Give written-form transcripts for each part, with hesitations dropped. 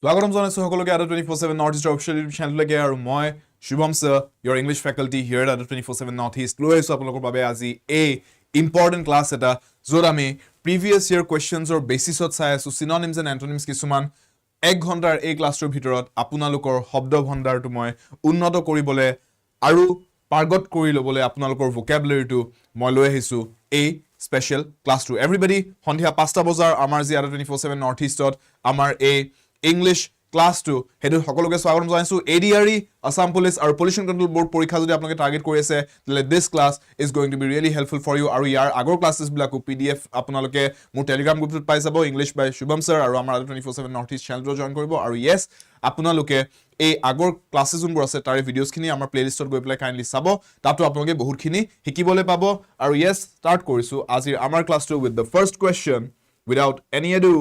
স্বাগতম জনাইছো সকলোকে ADRE 2.0 North East official YouTube channel লৈকে আৰু মই Shubham Sir, your English faculty here at ADRE 2.0 North East লৈ আহিছো আপোনালোকৰ বাবে আজি important class এটা য'ত আমি previous year questions or basis ত চাই আছো synonyms and antonyms কিছুমান 1 ঘণ্টাৰ এই ক্লাছৰ ভিতৰত আপোনালোকৰ শব্দ ভণ্ডাৰটো মই উন্নত কৰিবলৈ আৰু পাৰ্গত কৰি ল'বলৈ আপোনালোকৰ vocabulary-টো মই লৈ আহিছো এই special class to everybody সন্ধিয়া 5টা বজাৰ আমাৰ যি ADRE 2.0 North East-ত আমাৰ এই English class to hedu সকলোকে স্বাগতম জনাইছো ADRE Assam Police আৰু Pollution Control Board পৰীক্ষা যদি আপোনালোকে টাৰ্গেট কৰি আছে তেলে this class is going to be really helpful for you আৰু ইয়াৰ আগৰ ক্লাसेছ বিলাকো PDF আপোনালোকে মোৰ Telegram গ্ৰুপত পাই যাব English by Shubham Sir আৰু আমাৰ ADRE 2.0 North East চেনেলটো জয়েন কৰিব আৰু yes আপোনালোকে এই আগৰ ক্লাছেছ যোনবোৰ আছে তাৰে ভিডিঅ'ছখিনি আমাৰ প্লেলিষ্টত গৈ পেলাই কাইন্ডলি চাব তাতো আপোনালোকে বহুতখিনি শিকিবলৈ পাব আৰু yes start কৰিছো আজিৰ আমাৰ ক্লাছটো with the first question without any ado.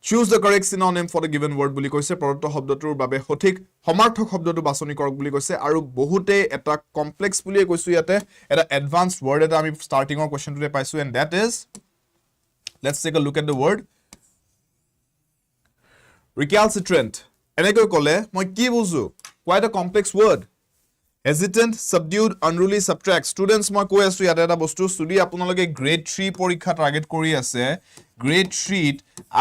Choose the correct synonym for the given word বুলি কৈছে প্ৰদত্ত শব্দটোৰ বাবে সঠিক সমাৰ্থক শব্দটো বাছনি কৰক বুলি কৈছে আৰু বহুতে এটা কমপ্লেক্স বুলি কৈছো ইয়াতে এটা এডভান্সড word এটা আমি স্টাৰ্টিংৰ কোৱেশ্চনটোতে পাইছো and that is let's take a look at the word recalcitrant এনেকৈ ক'লে মই কি বুজো quite a complex word hesitant subdued unruly subtract students মই কৈ আছো ইয়াতে এটা বস্তু যদি আপোনালোকে grade 3 পৰীক্ষা টাৰ্গেট কৰি আছে grade 3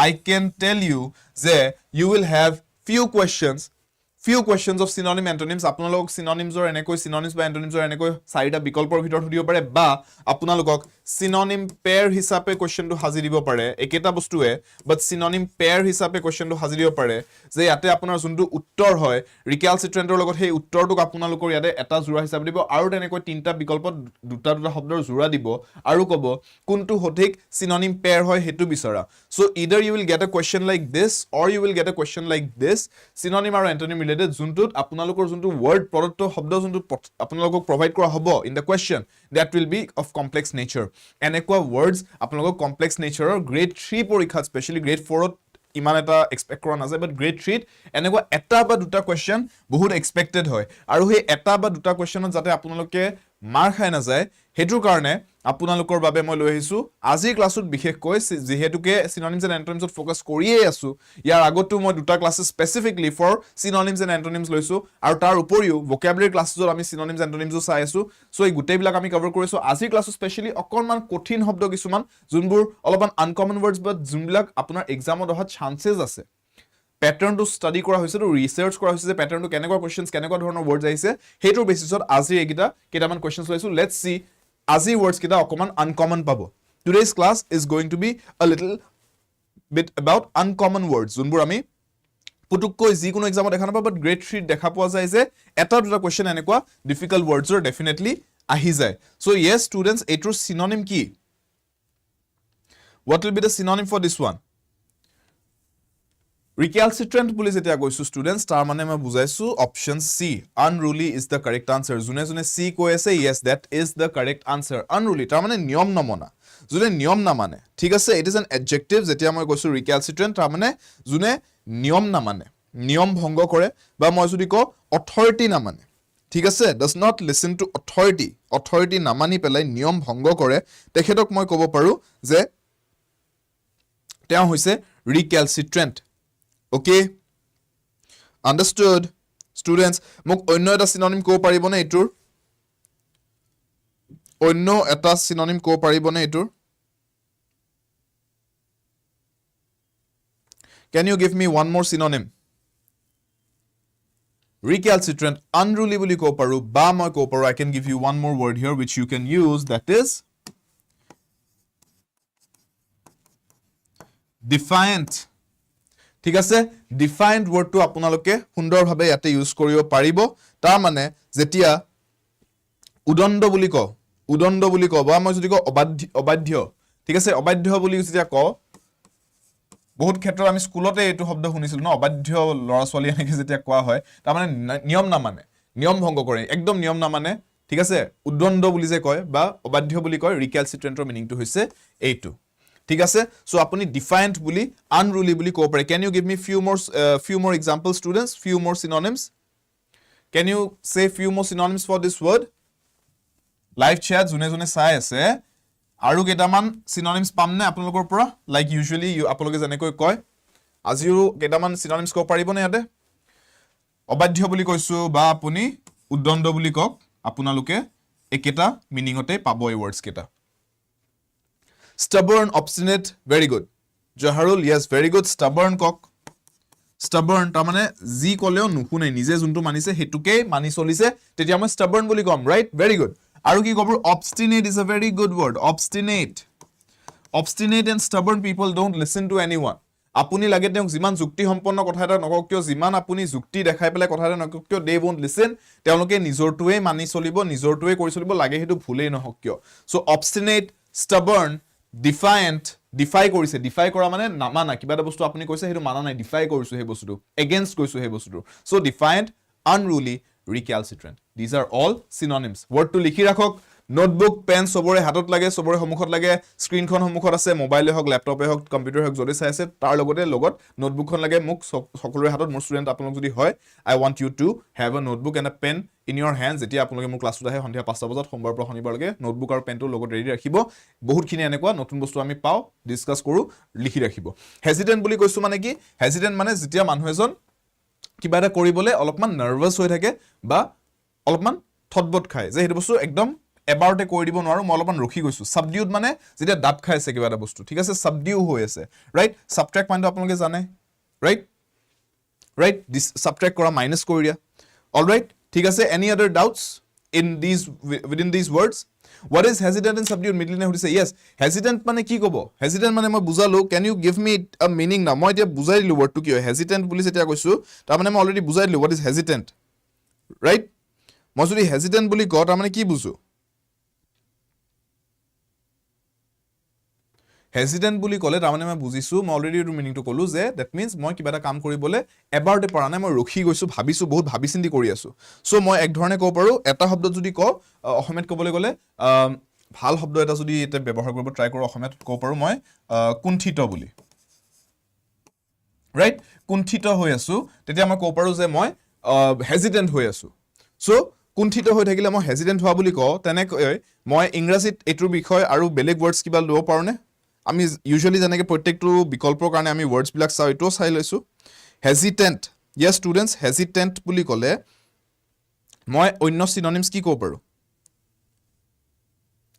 I can tell you that you will have few questions of synonym antonyms আপোনালোকক synonyms or এনেকৈ synonyms বা antonyms or এনেকৈ চাৰিটা বিকল্পৰ ভিতৰত সুধিব পাৰে বা আপোনালোকক synonym pair হিচাপে কোৱেশ্চনটো হাজি দিব পাৰে একেটা বস্তুৱে but synonym pair হিচাপে কোৱেশ্চনটো হাজি দিব পাৰে যে ইয়াতে আপোনাৰ যোনটো উত্তৰ হয় recalcitrantৰ লগত সেই উত্তৰটোক আপোনালোকৰ ইয়াতে এটা জোৰা হিচাপে দিব আৰু তেনেকৈ তিনটা বিকল্পত দুটা শব্দৰ জোৰা দিব আৰু ক'ব কোনটো সঠিক synonym pair হয় হেতু বিচৰা so either you will get a question like this or you will get a question like this synonym আৰু antonym related যোনটোত আপোনালোকৰ যোনটো word প্ৰদত্ত শব্দ যোনটো আপোনালোকক প্ৰভাইড কৰা হ'ব in the question that will be of complex nature এনেকুৱা words আপোনালোকক complex nature or grade 3 পৰীক্ষা স্পেশালি grade 4 ত ইমান এটা এক্সপেক্ট কৰা নাযায় but grade 3 ত এনেকুৱা এটা বা দুটা কোৱেশ্চন বহুত এক্সপেক্টেড হয় আৰু সেই এটা বা দুটা কোৱেশ্চনত যাতে আপোনালোকে মাৰ খাই না যায় হেতুৰ কাৰণে আপোনালোকৰ বাবে মই লৈ আহিছো আজিৰ ক্লাছত বিশেষকৈ যেহেতুকে synonyms and antonyms ত ফোকাস কৰিয়ে আছো ইয়াৰ আগতো মই দুটা classes specifically for synonyms and antonyms লৈছো আৰু তাৰ উপৰিও vocabulary ক্লাছেছত আমি synonyms and antonyms চাই আছো সো এই গুটেই বিলাক আমি কভাৰ কৰিছো আজিৰ ক্লাছত স্পেশালি অকনমান কঠিন শব্দ কিছুমান যোনবোৰ অলপমান আনকমন ওয়াৰ্ডছ বাট যোনবিলাক আপোনাৰ এক্সামত অহা চান্সেস আছে প্যাটাৰ্ন টু ষ্টাডি কৰা হৈছে টু ৰিসাৰ্চ কৰা হৈছে যে প্যাটাৰ্নটো কেনেকুৱা কোৱেশ্চনছ কেনেকুৱা ধৰণৰ ওয়াৰ্ডছ আহিছে হেতুৰ বেসিছত আজি এগিটা কেটামান কোৱেশ্চনছ লৈছো লেটস সি আজি words kita অকমান uncommon পাবো today's class is going to be a little bit about uncommon words যোনবোৰ আমি পুতুককৈ যিকোনো এক্সামত দেখা নাপাব but grade 3 দেখা পোৱা যায় যে এটা দুটা কোৱেশ্চন এনেকুৱা difficult words are definitely আহি যায় so yes students এটোৰ synonym কি what will be the synonym for this one recalcitrant বুলি যেতিয়া কৈছো students তাৰ মানে মই বুজাইছো option C unruly is the correct answer জুনে জুনে C কৈ আছে yes that is the correct answer unruly তাৰ মানে নিয়ম নমনা জুনে নিয়ম না মানে ঠিক আছে it is an adjective যেতিয়া মই কৈছো recalcitrant তাৰ মানে জুনে নিয়ম না মানে নিয়ম ভংগ কৰে বা মই যদি কও authority না মানে ঠিক আছে does not listen to authority না মানি পেলাই নিয়ম ভংগ কৰে তেখেতক মই ক'ব পাৰো যে তেওঁ হৈছে recalcitrant Okay, understood students মোক অন্য এটা synonym কো পাৰিবনে এটোৰ অন্য এটা synonym কো পাৰিবনে এটোৰ Can you give me one more synonym recalcitrant unruly বুলি কো পাৰো বা মই কো পাৰো I can give you one more word here which you can use that is defiant ঠিক আছে ডিফাইন্ড ওয়ার্ডটো আপোনালোকে সুন্দৰভাৱে ইয়াতে ইউজ কৰিব পাৰিব তাৰ মানে যেতিয়া উদণ্ড বুলি কও বা মই যদি কও অবাধ্য ঠিক আছে অবাধ্য বুলি যেতিয়া কও বহুত ক্ষেত্ৰত আমি স্কুলতে এটো শব্দ শুনিছিল ন অবাধ্য লৰা ছোৱালী এনেকে যেতিয়া কোৱা হয় তাৰ মানে নিয়ম না মানে নিয়ম ভংগ কৰে একদম নিয়ম না মানে ঠিক আছে উদণ্ড বুলি যে কয় বা অবাধ্য বুলি কয় recalcitrantৰ মিনিংটো হৈছে এইটো ঠিক আছে সো আপুনি defiant বুলি unruly বুলি কব পাৰে can you give me few more examples students few more synonyms can you say few more synonyms for this word live chat জুনে জুনে চাই আছে আৰু কেটামান synonyms পামনে আপোনালোকৰ পৰা like usually আপোনালোকে জেনেকৈ কয় আজিও কেইটামান সিনোনিমস ক'ব পাৰিবনে ইয়াতে অবাধ্য বুলি কৈছো বা আপুনি উদ্দণ্ড বুলি কক আপোনালোকে একেটা মিনিংতে পাব এই ওয়ার্ডস কেটা stubborn obstinate very good Jaharul yes very good stubborn কক stubborn ta mane ji koleo nuhune nije juntu manise hetuke mani solise tetia moi stubborn বুলি কম right very good aru ki kobor obstinate is a very good word obstinate and stubborn people don't listen to anyone apuni lage teok jiman jukti সম্পন্ন কথা এটা নকক কিয় jiman apuni jukti দেখাই পেলে কথা এটা নকক কিয় they won't listen তেওঁলোকে নিজৰটোৱে মানি চলিব নিজৰটোৱে কৰি চলিব লাগে হেতু ভুলেই নহক কিয় so obstinate stubborn defiant defy কৰিছে defy কৰা মানে নামানা কিবা এটা বস্তু আপুনি কৈছে হেতু মানা নাই defy কৰিছো হে বস্তুটো against কৈছো হে বস্তুটো so defiant unruly recalcitrant these are all synonyms word to লিখি ৰাখক নোটবুক পেন সবৰে হাতত লাগে সবৰে সমুখত লাগে স্ক্ৰিনখন সমুখত আছে মোবাইলে হক ল্যাপটপে হক কম্পিউটাৰ হক যদি চাই আছে তাৰ লগতে লগত নোটবুকখন লাগে মোক সকলোৰে হাতত মোৰ ষ্টুডেন্ট আপোনালোক যদি হয় I want you to have a notebook and a pen in your hands যেতিয়া আপোনালোকে মোৰ ক্লাছটো আহে সন্ধিয়া 5টা বজাত সোমবাৰ পৰা শনিবাৰলৈকে নোটবুক আৰু পেনটো লগত ৰেডি ৰাখিব বহুতখিনি এনেকুৱা নতুন বস্তু আমি পাও ডিসকাস কৰো লিখি ৰাখিব হেজিটেন্ট বুলি কৈছো মানে কি হেজিটেন্ট মানে যেতিয়া মানুহ এজন কিবা এটা কৰিবলে অলপমান নাৰ্ভাস হৈ থাকে বা অলপমান থটবট খায় যে হেতু বস্তু একদম এবাৰতে কৰি দিব নোৱাৰো মই অলপমান ৰখি গৈছো সাবডিউড মানে যেতিয়া দাঁত খাইছে কিবা এটা বস্তু ঠিক আছে সাবডিউ হৈ আছে ৰাইট সাবট্ৰাক্ট মানেটো আপোনালোকে জানে ৰাইট দিস সাবট্ৰাক্ট কৰা মাইনাস কৰি দিয়া অলৰাইট ঠিক আছে any other doubts in this within these words what is hesitant and subdued middle নে হৈছে yes hesitant মানে কি কব hesitant মানে মই বুজালো can you give me a meaning now মই এতিয়া বুজাই দিলো word টো কি হয় hesitant বুলি যেতিয়া কৈছো তাৰ মানে মই অলৰেডি বুজাই দিলো what is hesitant right মই যদি hesitant বুলি কওঁ তাৰ মানে কি বুজো hesitant বুলি কলে তাৰ মানে মই বুজিছো মই অলৰেডি এটো মিনিংটো কলো যে that means মই কিবা এটা কাম কৰিবলে এবাৰতে পৰা নাই মই ৰখি গৈছো ভাবিছো বহুত ভাবিচিন্তি কৰি আছো সো মই এক ধৰণে কব পাৰো এটা শব্দ যদি ক অসমীয়াত কবলৈ গলে ভাল শব্দ এটা যদি এটা ব্যৱহাৰ কৰিব ট্ৰাই কৰো অসমীয়াত কব পাৰো মই কুণ্ঠিত বুলি ৰাইট কুণ্ঠিত হৈ আছো তেতিয়া মই কব পাৰো যে মই হেজিটেন্ট হৈ আছো সো কুণ্ঠিত হৈ থাকিলে মই হেজিটেন্ট হোৱা বুলি কওঁ তেনেকৈ মই ইংৰাজীত এটোৰ বিষয় আৰু বেলেগ ওয়াৰ্ডস কিবা লব পাৰো নে আমি ইউজুয়ালি জানেকে প্ৰত্যেকটো বিকল্পৰ কাৰণে আমি ওয়াৰ্ডস বিলাক চাই এটো চাই লৈছো হেজিটেন্ট yes students hesitant বুলি কলে মই অন্য সিনোনিমস কি কব পাৰো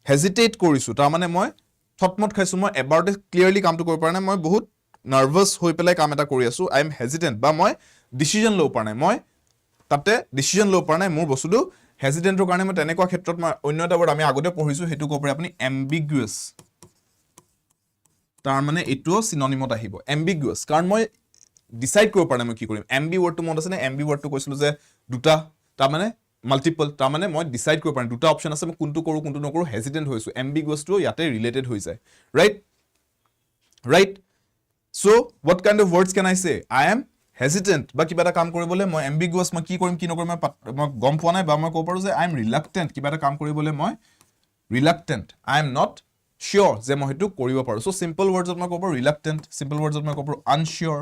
হেজিটেট কৰিছো তাৰ মানে মই থটমট খাইছো মই এবাৰতে ক্লিয়াৰলি কামটো কৰিব পৰা নাই মই বহুত নাৰ্ভাস হৈ পেলাই কাম এটা কৰি আছো I am hesitant বা মই ডিসিজন লব পৰা নাই মই তাতে ডিসিজন লব পৰা নাই মোৰ বস্তুটো হেজিটেন্টৰ কাৰণে মই তেনেকুৱা ক্ষেত্ৰত মই অন্য এটা ওয়াৰ্ড আমি আগতে পঢ়িছো হেতু কব পাৰি আপুনি ambiguous তাৰ মানে এটো সিনোনিমত আহিব ambiguous কাৰণ মই ডিসাইড কৰিব পৰা নাই মই কি কৰিম ambi ওয়াৰ্ডটো মনত আছে নে ambi ওয়াৰ্ডটো কৈছিলো যে দুটা তাৰ মানে মাল্টিপল তাৰ মানে মই ডিসাইড কৰিব পৰা নাই দুটা অপচন আছে মই কোনটো কৰো কোনটো নকৰো হেজিটেন্ট হৈছো ambiguous টো ইয়াতে ৰিলেটেড হৈ যায় right so what kind of words can I say I am hesitant বা কিবা এটা কাম কৰিবলে মই ambiguous মই কি কৰিম কি নকৰিম মই গম পোৱা নাই বা মই কব পাৰো যে I am reluctant কিবা এটা কাম কৰিবলে মই reluctant I am not sure যে মই হেতু কৰিব পাৰো so simple words ত মই কব পাৰো reluctant simple words ত মই কব পাৰো unsure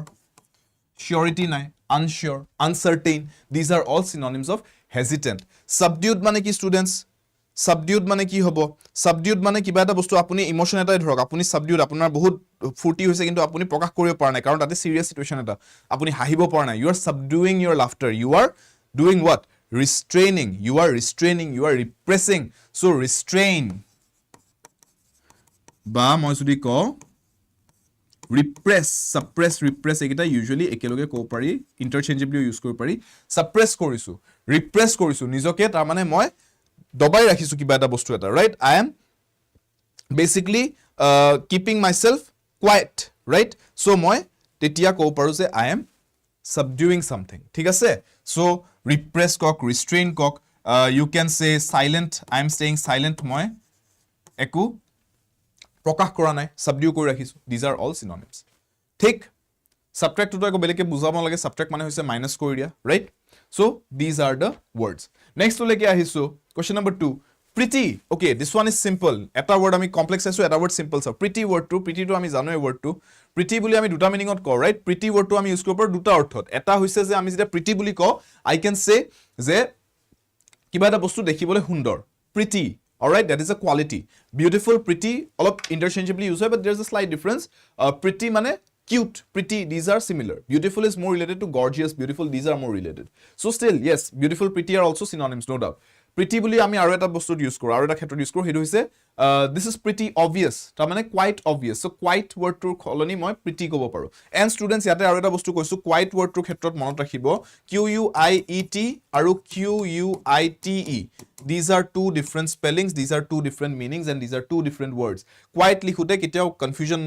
surety নাই unsure uncertain these are all synonyms of hesitant subdued মানে কি students subdued মানে কি হ'ব subdued মানে কিবা এটা বস্তু আপুনি ইমোশন এটাই ধৰক আপুনি subdued আপোনাৰ বহুত ফুৰ্তি হৈছে কিন্তু আপুনি প্ৰকাশ কৰিব পৰা নাই কাৰণ তাতে সিৰিয়াস সিচুৱেচন এটা আপুনি হাঁহিব পৰা নাই you are subduing your laughter you are doing what restraining you are repressing so restrain বা মই যদি ক repress suppress repress এটা usually একেলগে কব পাৰি interchangeably ইউজ কৰিব পাৰি suppress কৰিছো repress কৰিছো নিজকে তাৰ মানে মই দবাই ৰাখিছো কিবা এটা বস্তু এটা right I am basically keeping myself quiet right so মই তেতিয়া কব পাৰো যে I am subduing something ঠিক আছে so repress Coke restrain Coke you can say silent I am staying silent মই একো প্ৰকাশ কৰা নাই সাবডিউ কৰি ৰাখিছো these are all synonyms ঠিক subtract টো একো বেলেকে বুজাব লাগে subtract মানে হৈছে মাইনাস কৰি দিয়া right so these are the words next লৈকে আহিছো question number 2 pretty okay this one is simple এটা word আমি complex আছে এটা word simple আছে pretty word টো আমি জানো এই word টো pretty বুলি আমি দুটা মিনিংত কও right pretty word টো আমি ইউজ কৰিব পাৰো দুটা অৰ্থত এটা হৈছে যে আমি যেটা pretty বুলি কও I can say যে কিবা এটা বস্তু দেখিবলৈ সুন্দৰ pretty all right that is a quality beautiful pretty all of interchangeably used but there's a slight difference pretty মানে cute, pretty, these are similar. Beautiful is more related to gorgeous, beautiful, these are more related. So still, yes, beautiful, pretty are also synonyms, no doubt. Pretty বুলি আমি আৰু এটা বস্তুত use কৰোঁ, আৰু এটা ক্ষেত্ৰত ইউজ কৰোঁ, সেইটো হৈছে this is pretty obvious, তাৰমানে quite obvious. So quite wordটোৰ সলনি মই pretty ক'ব পাৰোঁ. And students, ইয়াতে আৰু এটা বস্তু কৈছোঁ, quite wordটোৰ ক্ষেত্ৰত মনত ৰাখিব, QUIET আৰু QUITE. These are two different spellings, these are two different meanings, and these are two different words. Quite লিখোঁতে কেতিয়াও confusion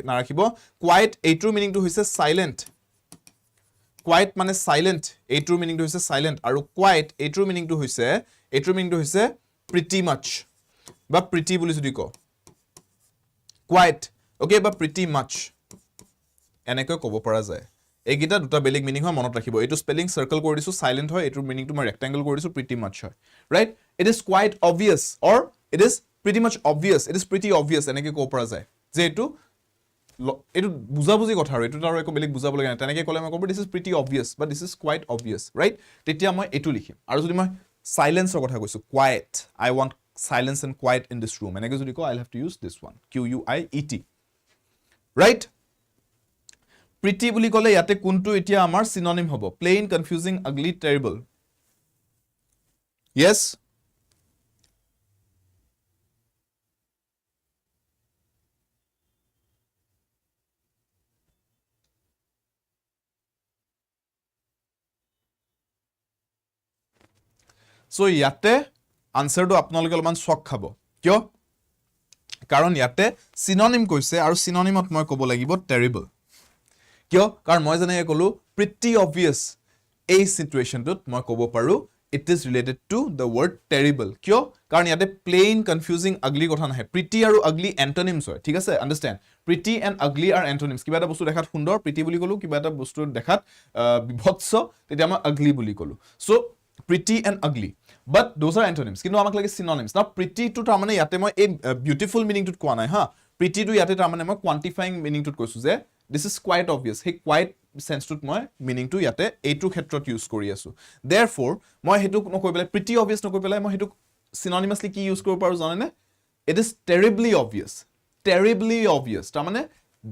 নাৰাখিব. Quite এইটোৰ মিনিংটো হৈছে silent. Quiet মানে silent, এইটোৰ মিনিংটো হৈছে silent, আৰু quiet এইটোৰ মিনিংটো হৈছে pretty much, বা pretty বুলি যদি কওঁ, quiet, okay, বা pretty much এনেকৈ ক'ব পৰা যায়. এইকেইটা দুটা বেলেগ মিনিং হয়, মনত ৰাখিব. এইটো স্পেলিং সাৰ্কেল কৰি দিছো, silent হয়, এইটোৰ মিনিংটো মই ৰেক্টেংগল কৰি দিছো, pretty much হয়, right? It is quite obvious, or it is pretty much obvious, it is pretty obvious এনেকৈ ক'ব পৰা যায় যে এইটো বুজাবুজি কথা, আৰু এইটো আৰু একো বেলেগ বুজাব লগা নাই. তেনেকৈ ক'লে মই ক'ব this is pretty obvious, but this is quite obvious, right? তেতিয়া মই এইটো লিখিম. আৰু যদি মই সাইলেন্সৰ কথা কৈছো, quiet, I want silence and quiet in this room, এনেকৈ যদি কওঁ, I'll have to use this one, QUIET, right? Pretty বুলি ক'লে ইয়াতে কোনটো এতিয়া আমাৰ synonym হ'ব? Plain, confusing, ugly, terrible. Yes? So ইয়াতে আনসাৰটো আপোনালোকে অলপমান শক খাব. কিয়? কাৰণ ইয়াতে synonym কৈছে, আৰু synonymত মই ক'ব লাগিব terrible. কিয়? কাৰণ মই যেনেকৈ ক'লো pretty obvious, এই সিচুৱেশ্যনটোত মই ক'ব পাৰো it is related to the word terrible. কিয়? কাৰণ ইয়াতে plain, confusing, ugly কথা নাহে. Pretty আৰু ugly antonyms হয়, ঠিক আছে? Understand? Pretty and ugly are antonyms. কিবা এটা বস্তু দেখাত সুন্দৰ, pretty বুলি ক'লো, কিবা এটা বস্তু দেখাত বিভৎস, তেতিয়া মই ugly বুলি ক'লো. So pretty and ugly, but those are antonyms. কিন্তু আমাক লাগে synonyms. Now pretty to তাৰমানে ইয়াতে মই এই beautiful meaning টোত কোৱা নাই, হা? Pretty to ইয়াতে তাৰমানে মই quantifying meaning টোত কৈছো যে this is quite obvious. Hey, quite sense টোত মই meaning টো ইয়াতে এইটো ক্ষেত্ৰত ইউজ কৰি আছো. Therefore মই হেতু নকৈ পেলাই pretty obvious নকৈ পেলাই মই হেতু synonymously কি ইউজ কৰিব পাৰো জানেনে? It is terribly obvious. Terribly obvious, তাৰমানে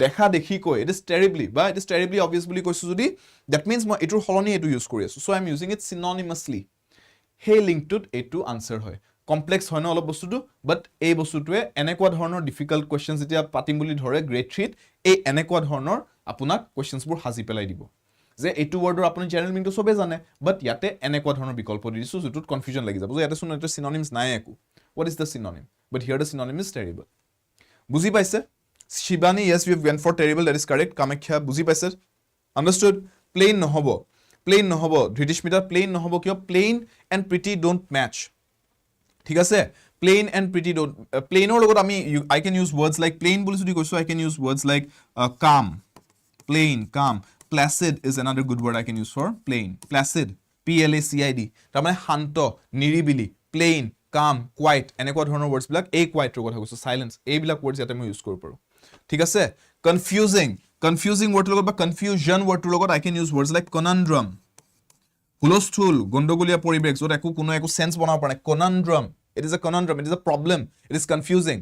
দেখা দেখি কৈ it is terribly, বা it is terribly obvious বুলি কৈছো যদি, that means মই এটোৰ সলনি এটো ইউজ কৰি আছো. So I am using it synonymously. Hey link টোত এটো আনসাৰ হয়. কমপ্লেক্স হয় ন অলপ বস্তুটো, বাট এই বস্তুটোৱে এনেকুৱা ধৰণৰ ডিফিকাল্ট কোৱেশ্চনছ যেতিয়া পাতিম বুলি ধৰে গ্ৰেড 3 ত, এই এনেকুৱা ধৰণৰ আপোনাক কোৱেশ্চনছবোৰ হাজি পেলাই দিব যে এইটো ৱৰ্ডৰ আপুনি জেনেৰেল মিনিংটো সবে জানে, বাট ইয়াতে এনেকুৱা ধৰণৰ বিকল্প দি দিছো যেটোত কনফিউজন লাগি যাব যে ইয়াতে শুন এটা সিনোনিমছ নাই একো. What is the synonym? But here the synonym is terrible. বুজি পাইছে? Shibani, yes, we have went for terrible, that is correct. Kamakhya, বুজি পাইছে? Understood? Plain নহব. Plain নহব. Dhritish plain নহব কিয়? Plain and pretty don't match. ঠিক আছে? Plain and pretty don't. Plain or লগত আমি I can use words like plain বুলি যদি কৈছো, I can use words like calm. Plain, calm. Placid is another good word I can use for plain. Placid, PLACID. তাৰমানে শান্ত, নিৰিবিলি, plain, calm, quiet. এনেকুৱা ধৰণৰ words বিলাক এই quiet ৰ কথা কৈছো, silence. এইবিলাক words ইয়াতে মই ইউজ কৰিব পাৰো. ঠিক আছে? Confusing. Confusing word লগত বা confusion word ৰ লগত I can use words like conundrum. হুলস্থুল, গণ্ডগোলীয়া পৰিবেশ, য'ত কোনো সেন্স বনাব পৰা নাই, conundrum. It is a conundrum, it is a problem, it is confusing.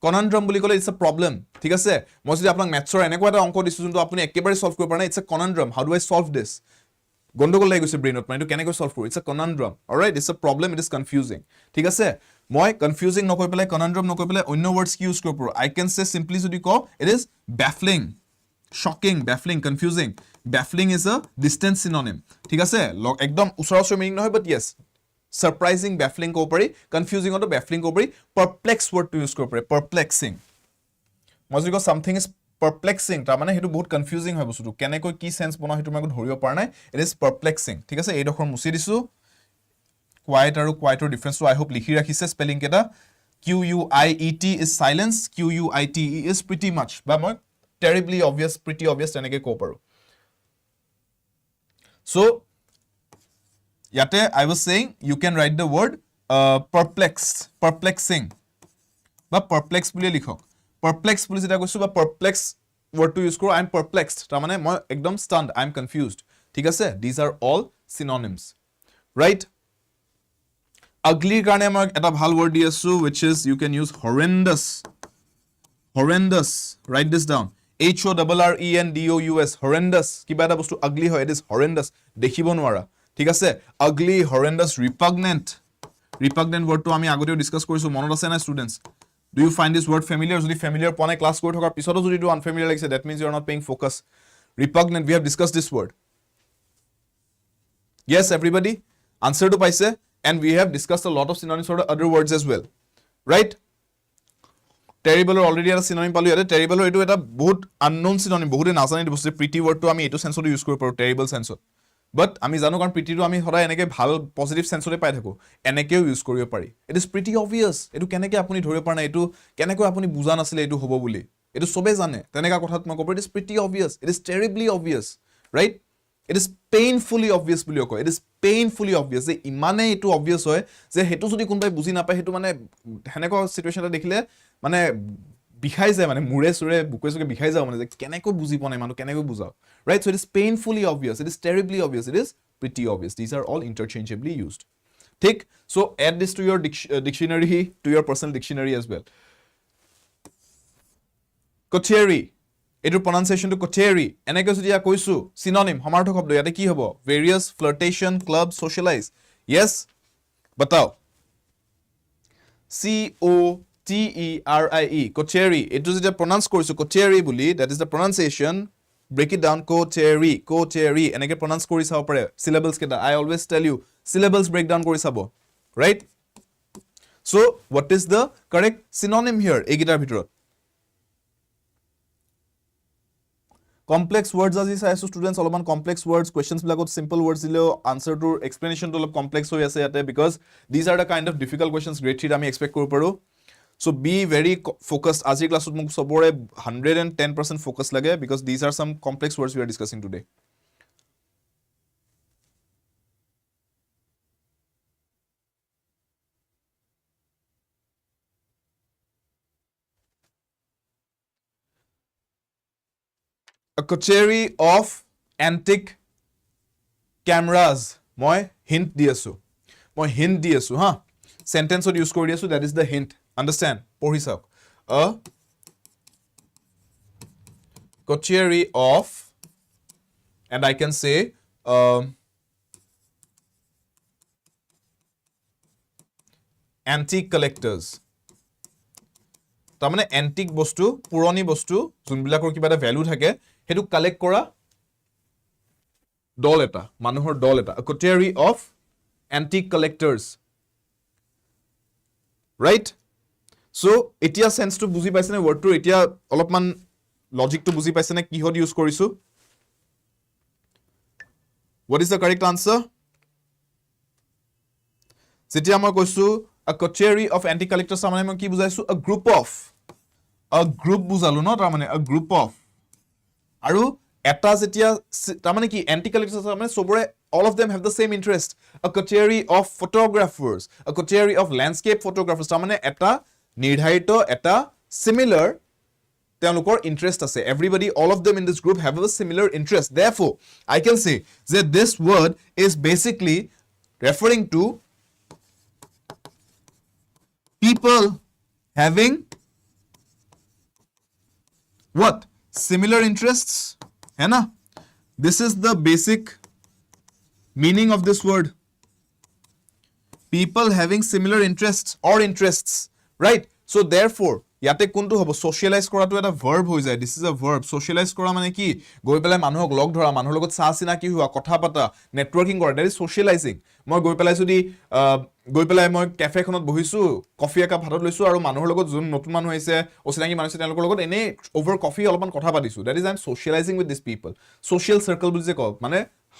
Conundrum বুলি ক'লে it's a problem. ঠিক আছে? মই যদি আপোনাক ম্যাথছৰ এনেকুৱা এটা অংক দিছো যোনটো আপুনি একেবাৰে সলভ কৰিব পৰা নাই, it's a conundrum. How do I solve this? গণ্ডগোল লাগি গৈছে ব্ৰেইনত, মানে এইটো কেনেকৈ সলভ কৰোঁ? It's a conundrum. Alright, it's a problem, it is confusing. ঠিক আছে? মই confusing নকৈ পেলাই, conundrum নকৈ পেলাই অন্য words কি ইউজ কৰিব পাৰোঁ? I can say simply যদি কওঁ, it is baffling. Shocking, baffling, confusing. Baffling is a distant synonym. ঠিক আছে? একদম ওচৰা-ওচৰি মিনিং নহয়, but yes, surprising, baffling ক'ব পাৰি, confusing অটো baffling ক'ব পাৰি, perplex word to use কৰিব পাৰি, perplexing. মই যদি কওঁ something is perplexing, তাৰমানে হেতু বহুত confusing হয় বস্তুটো, কেনেকৈ কি সেন্স বনাও হেতু মই ধৰিব পৰা নাই, it is perplexing. ঠিক আছে? এই ডখৰ মুছি দিছো. Quiet আৰু quieter difference to I hope লিখি ৰাখিছে স্পেলিং কেটা. QUIET is silence, QUITE is pretty much, বা মই terribly obvious, pretty obvious তেনেকৈ ক'ব পাৰো. So yate I was saying you can write the word perplexed, perplexing, বা perplex বুলি লিখক. Perplex বুলি যেটা কৈছো বা perplex word to use কৰো, I am perplexed, তাৰমানে মই একদম stunned, I am confused. ঠিক আছে? These are all synonyms, right? Ugly কাৰণে মই এটা ভাল word দি আছো, which is you can use horrendous. Horrendous, write this down. HORRENDOUS horrendous কিবা এটা বস্তু ugly হয়, it is horrendous, দেখিব নোৱাৰা, ঠিক আছে? Ugly, horrendous, repugnant wordটো আমি আগতেও ডিসকাস কৰিছো, মনত আছে না students? Do you find this word familiar? যদি familiar পোৱা নাই ক্লাছ কৰি থকাৰ পিছতো যদি এইটো unfamiliar লাগিছে, that means you are not paying focus. Repugnant, we have discussed this word. Yes, everybody? Answer to paise, and we have discussed a lot of synonyms for the other words as well. Right? Terrible already a synonym palu yate. Terrible etu eta bahut unknown synonym, bahute nazani bostu. Pretty word to ami etu sense ot use koribo paru, terrible sense ot. But ami jano karon pretty to ami hoda eneke bhal positive sense ot pai thako, eneke use koribo pari. It is pretty obvious. Etu keneke apuni dhoribo para na, etu keneko apuni buja nasile etu hobo boli. Etu sobe jane, teneka kothat moi kobo, it is pretty obvious, it is terribly obvious, right? It is painfully obvious বুলি কয়, it is painfully obvious, যে ইমানে এটো obvious হয় যে হেতু যদি কোনবাই বুজি নাপায়, হেতু মানে হেনেকা সিচুৱেচন এটা দেখিলে মানে বিখাই যায়, মানে মুৰে সুৰে বুকুৱে সুকে বিখাই যাও, মানে যে কেনেকৈ বুজি পোৱা নাই মানুহ, কেনেকৈ বুজাও, right? So it is painfully obvious, it is terribly obvious, it is pretty obvious. These are all interchangeably used. ঠিক? So add this to your dictionary, to your personal dictionary as well. Coterie, এটো pronunciation to coterie, এনেকৈ যদি কৈছো synonym সমাৰ্থক শব্দ ইয়াতে কি হ'ব? Various, flirtation, club, socialize. Yes? बताओ. COTERIE, coterie. এটো যদি pronounce কৰিছো coterie বুলি, that is the pronunciation. Break it down, coterie, এনেকৈ pronounce কৰি চাব পাৰে syllables কেটা. I always tell you, syllables breakdown কৰি চাব, right? So what is the correct synonym here এইকেইটাৰ ভিতৰত? Complex words as I so students all about complex words, questions blagot simple words dilo, answer to explanation to complex hoy ase ate, because these are the kind of difficult questions grade 3 ami expect koribo paru. So be very focused. Aji class muk sobore 110% focus lage, because these are some complex words we are discussing today. A coterie of antique cameras. Moi hint di asu. Ha. Sentence or use kori asu, that is the hint. Understand? Pori sauk. A coterie of, and I can say antique collectors. তাৰমানে antique বস্তু, পুৰণি বস্তু যোনবিলাকৰ কিবা এটা value থাকে, হেতু collect কৰা দল এটা, মানুহৰ দল এটা, a coterie of antique collectors, right? So এতিয়া sense to বুজি পাইছে নে word to, এতিয়া অলপমান logic to বুজি পাইছে নে কিহত use কৰিছো? What is the correct answer? যেতিয়া মই কৈছো a coterie of antique collectors, তাৰমানে মই কি বুজাইছো? A group বুজালো ন, তাৰমানে a group of, আৰু এটা যেতিয়া তাৰমানে কি antique collectors তাৰমানে সবৰে all of them have the same interest. A coterie of photographers, a coterie of landscape photographers, তাৰমানে এটা নিৰ্ধাৰিত এটা similar তেওঁলোকৰ interest আছে. Everybody, all of them in this group have a similar interest. Therefore, I can say that this word is basically referring to people having what? Similar interests. है ना? This is the basic meaning of this word. People having similar interests or interests, right? So therefore, ইয়াতে কোনটো হ'ব? Socialize কৰাটো এটা verb হৈ যায়. This is a verb. Socialize কৰা মানে কি? গৈ পেলাই মানুহক লগ ধৰা, মানুহৰ লগত চাহ চিনাকি হোৱা, কথা পাতা, নেটৱৰ্কিং কৰা, that is socializing. মই গৈ পেলাই যদি গৈ পেলাই মই কেফেখনত বহিছো, কফি একাপ হাতত লৈছো, আৰু মানুহৰ লগত যোন নতুন মানুহ আহিছে, অচিনাকি মানুহ আছে, তেওঁলোকৰ লগত এনে over coffee অলপমান কথা পাতিছো, that is I am socializing with these people. Social circle বুলি যে কওঁ, মানে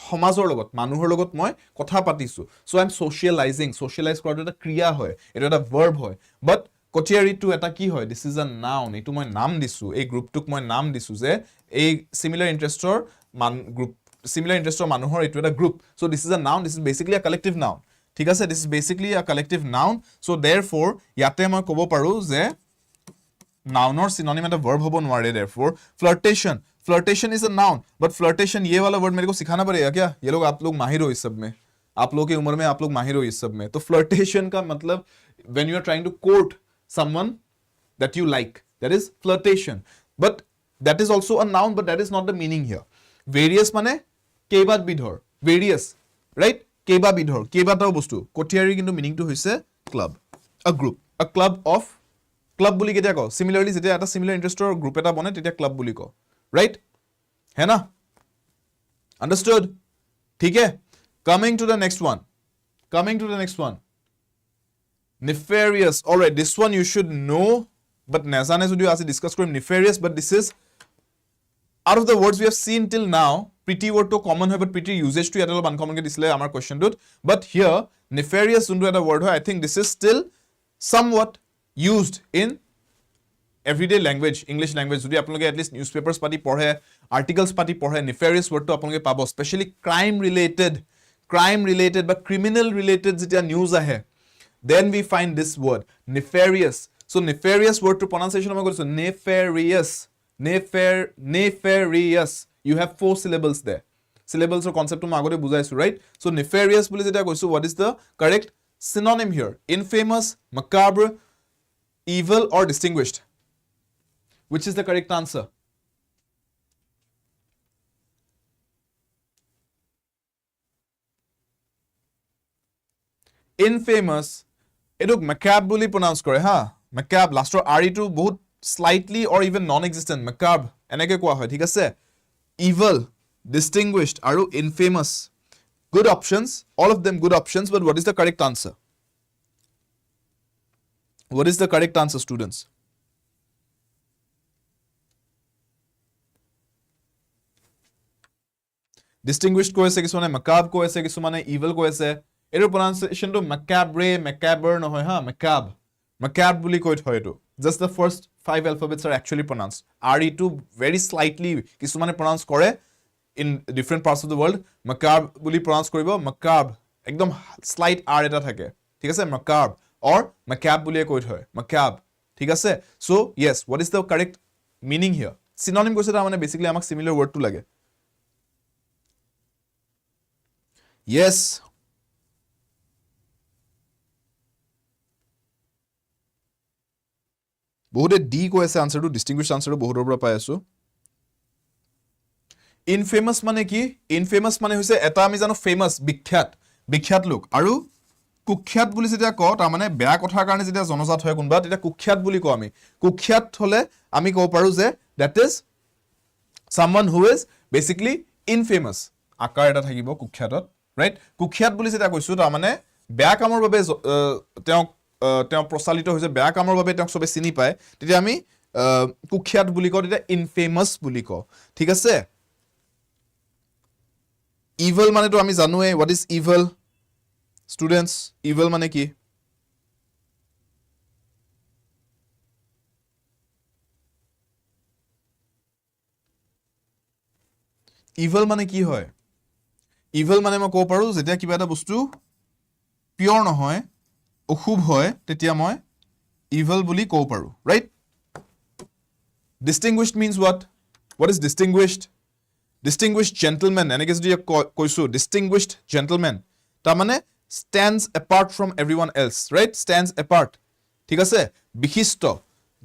সমাজৰ লগত, মানুহৰ লগত মই কথা পাতিছো, so I am socializing. Socialize কৰাটো এটা ক্ৰিয়া হয়, এটা এটা verb হয়. But coterie to এটা কি হয়? This is a noun. এইটো মই নাম দিছো, এই গ্ৰুপটোক মই নাম দিছো যে এই similar interestor group, similar interestor মানুহৰ এইটো এটা group. So this is a noun, this is basically a collective noun. ঠিক আছে? This is basically a collective noun. So therefore, ইয়াতে মই ক'ব পাৰো যে nounৰ synonym এটা verb হ'ব নোৱাৰে. Therefore, flirtation is a noun, but flirtation ये वाला word मेरे को सिखाना पड़ेगा क्या? ये लोग आप लोग माहिर हो इस सब में, आप लोग की उम्र में आप लोग माहिर हो इस सब में. तो flirtation का मतलब when you are trying to court someone that you like, that is flirtation. But that is also a noun, but that is not the meaning here. Various মানে কেইবা বিধৰ, various, right? কেইবা বিধৰ, কেইবাটাও বস্তু। কঠিয়াৰী কিন্তু মিনিংটো হৈছে club, a group, a club of, club বুলি কেতিয়া কওঁ? Similarly যেতিয়া এটা similar interestৰ গ্ৰুপ এটা বনে তেতিয়া ক্লাব বুলি কওঁ, right? है ना? Understood? ठीक है? Coming to the next one. Coming to the next one. Nefarious. All right, this one you should know, but nazane jodiyo asi discuss korim nefarious, but this is out of the words we have seen till now, pretty word to common hoy, but pretty usage to yatelo uncommon ke disile amar question dot, but here nefarious undu eta word hoy, I think this is still somewhat used in everyday language, English language. Jodi apnaloke at least newspapers pati porhe, articles pati porhe, nefarious word to apnaloke pabo, especially crime related but criminal related jetia news ahe, then we find this word nefarious. So nefarious word to pronunciation am going to nefarious, nefarious. You have 4 syllables there. Syllables or concept to magore bujaisu, right? So nefarious boli jeta koisu, what is the correct synonym here? Infamous, macabre, evil, or distinguished? Which is the correct answer? Infamous, eduk macabre boli pronounce kore ha, macabre last or re to bahut slightly or even non-existent, macabre enake koa hoy, thik ase? Evil, distinguished, aru infamous, good options, all of them good options, but what is the correct answer? What is the correct answer, students? Distinguished ko ase, kisumane macabre ko ase, kisumane evil ko ase. Eto pronunciation to macabre, macabre no hoy ha, macabre, macabre boli koi hoy to. Just the first 5 alphabets are actually pronounced. re2 very slightly kisumane pronounce kore in different parts of the world. Macabre boli pronounce koribo, macabre ekdom slight r eta thake, thik ase? Macabre or macabre boli koi hoy, macabre, thik ase? So yes, what is the correct meaning here? Synonym koise ta mane basically amak similar word to lage. Yes, বহুতে D কৈ আছে আনসাৰটো, ডিস্টিংগুইশ্ড আনসাৰটো বহুতৰ পৰা পাই আছো। Infamous মানে কি? Infamous মানে হৈছে এটা আমি জানো ফেমাস, বিখ্যাত, বিখ্যাত লোক, আৰু কুখ্যাত বুলি যেতিয়া কওঁ তাৰ মানে বেয়া কথাৰ কাৰণে যেতিয়া জনজাত হয় কোনবা তেতিয়া কুখ্যাত বুলি কওঁ আমি। কুখ্যাত হলে আমি ক'ব পাৰো যে that is someone who is basically infamous, আকাৰ এটা থাকিব কুখ্যাতত, right? কুখ্যাত বুলি যেতিয়া কৈছো তাৰ মানে বেয়া কামৰ বাবে তেওঁ প্ৰচালিত হৈছে, বেয়া কামৰ বাবে তেওঁক সবে চিনি পায়, তেতিয়া আমি কুখ্যাত বুলি কওঁ, তেতিয়া ইনফেমাস বুলি কওঁ, ঠিক আছে? ইভল মানে তো আমি জানোৱে, what is evil? Students, evil মানে কি? evil মানে কি হয়? evil মানে মই ক'ব পাৰো যেতিয়া কিবা এটা বস্তু পিয়ৰ নহয়, অশুভ হয়, তেতিয়া মই evil বুলি ক'ব পাৰো, right? Distinguished means what? What is distinguished? Distinguished gentleman, এনেকে যদি কৈছো distinguished gentleman, তাৰ মানে stands apart from everyone else, right? Stands apart, ঠিক আছে? বিশিষ্ট,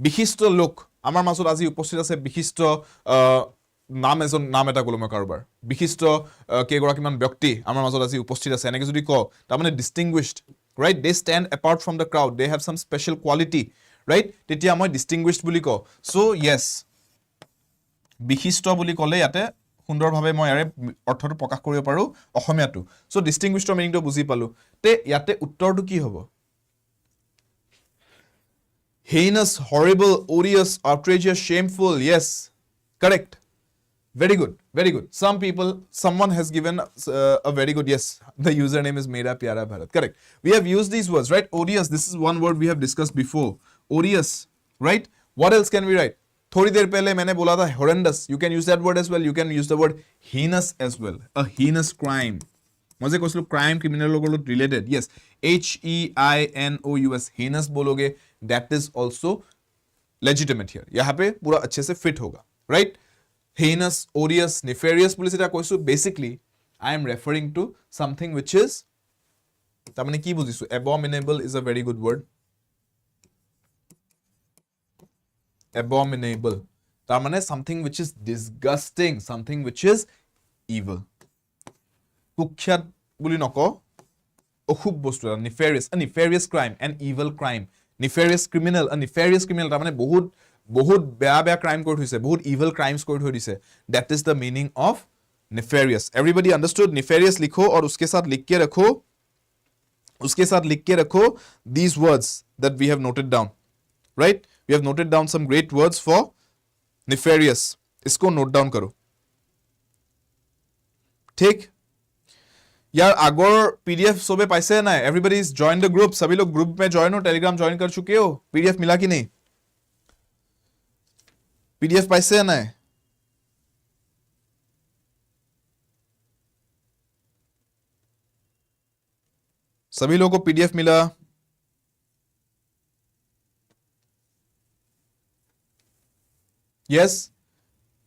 বিশিষ্ট লোক, আমাৰ মাজত আজি উপস্থিত আছে বিশিষ্ট নাম এটা কলো মই কাৰোবাৰ, বিশিষ্ট কেইগৰাকীমান ব্যক্তি আমাৰ মাজত আজি উপস্থিত আছে, এনেকে যদি কওঁ তাৰ মানে distinguished, right? They stand apart from the crowd, they have some special quality, right? তেতিয়া মই distinguished বুলি কওঁ। So yes, বিশিষ্ট বুলি ক'লে ইয়াতে সুন্দৰভাৱে মই ইয়াৰে অৰ্থটো প্ৰকাশ কৰিব পাৰো অসমীয়াটো। So distinguished মিনিংটো বুজি পালো, তে ইয়াতে উত্তৰটো কি হ'ব? Heinous, horrible, odious, outrageous, shameful. Yes, correct. Very good, very good. Someone has given a very good, yes, the username is Mera Pyara Bharat, correct. We have used these words, right? Odious, this is one word we have discussed before. Odious, right? What else can we write? थोड़ी देर पहले मैंने बोला था horrendous. You can use that word as well. You can use the word heinous as well. A heinous crime. मैं जे कोसलो crime criminal लोगों लोग related. Yes, HEINOUS. Heinous बोलोगे, that is also legitimate here. यहाँ पे पूरा अच्छे से fit होगा, right? Heinous, odious, nefarious बोले से कोसलो basically I am referring to something which is तामने key बुझिसु? Abominable is a very good word. Abominable. তাৰ মানে something which is disgusting, something which is evil. কুখ্যাত বুলি নকওঁ, অশুভ বস্তু, a nefarious crime, an evil crime, nefarious criminal, a nefarious criminal, তাৰ মানে বহুত বেয়া crime কৰি থৈছে, বহুত evil crimes কৰি থৈ দিছে. That is the meaning of nefarious. Everybody understood? Nefarious लिखो और उसके साथ लिख के रखो these words that we have noted down. Right? We have noted down some great words for nefarious. इसको note down करो. ठीक? यार আগৰ PDF सबे पाइसे ना? Everybody is joined the group. सभी लोग ग्रुप में join हो, Telegram join कर चुके हो? PDF मिला कि नहीं? PDF पाइसे ना? सभी लोगों को PDF मिला? Yes?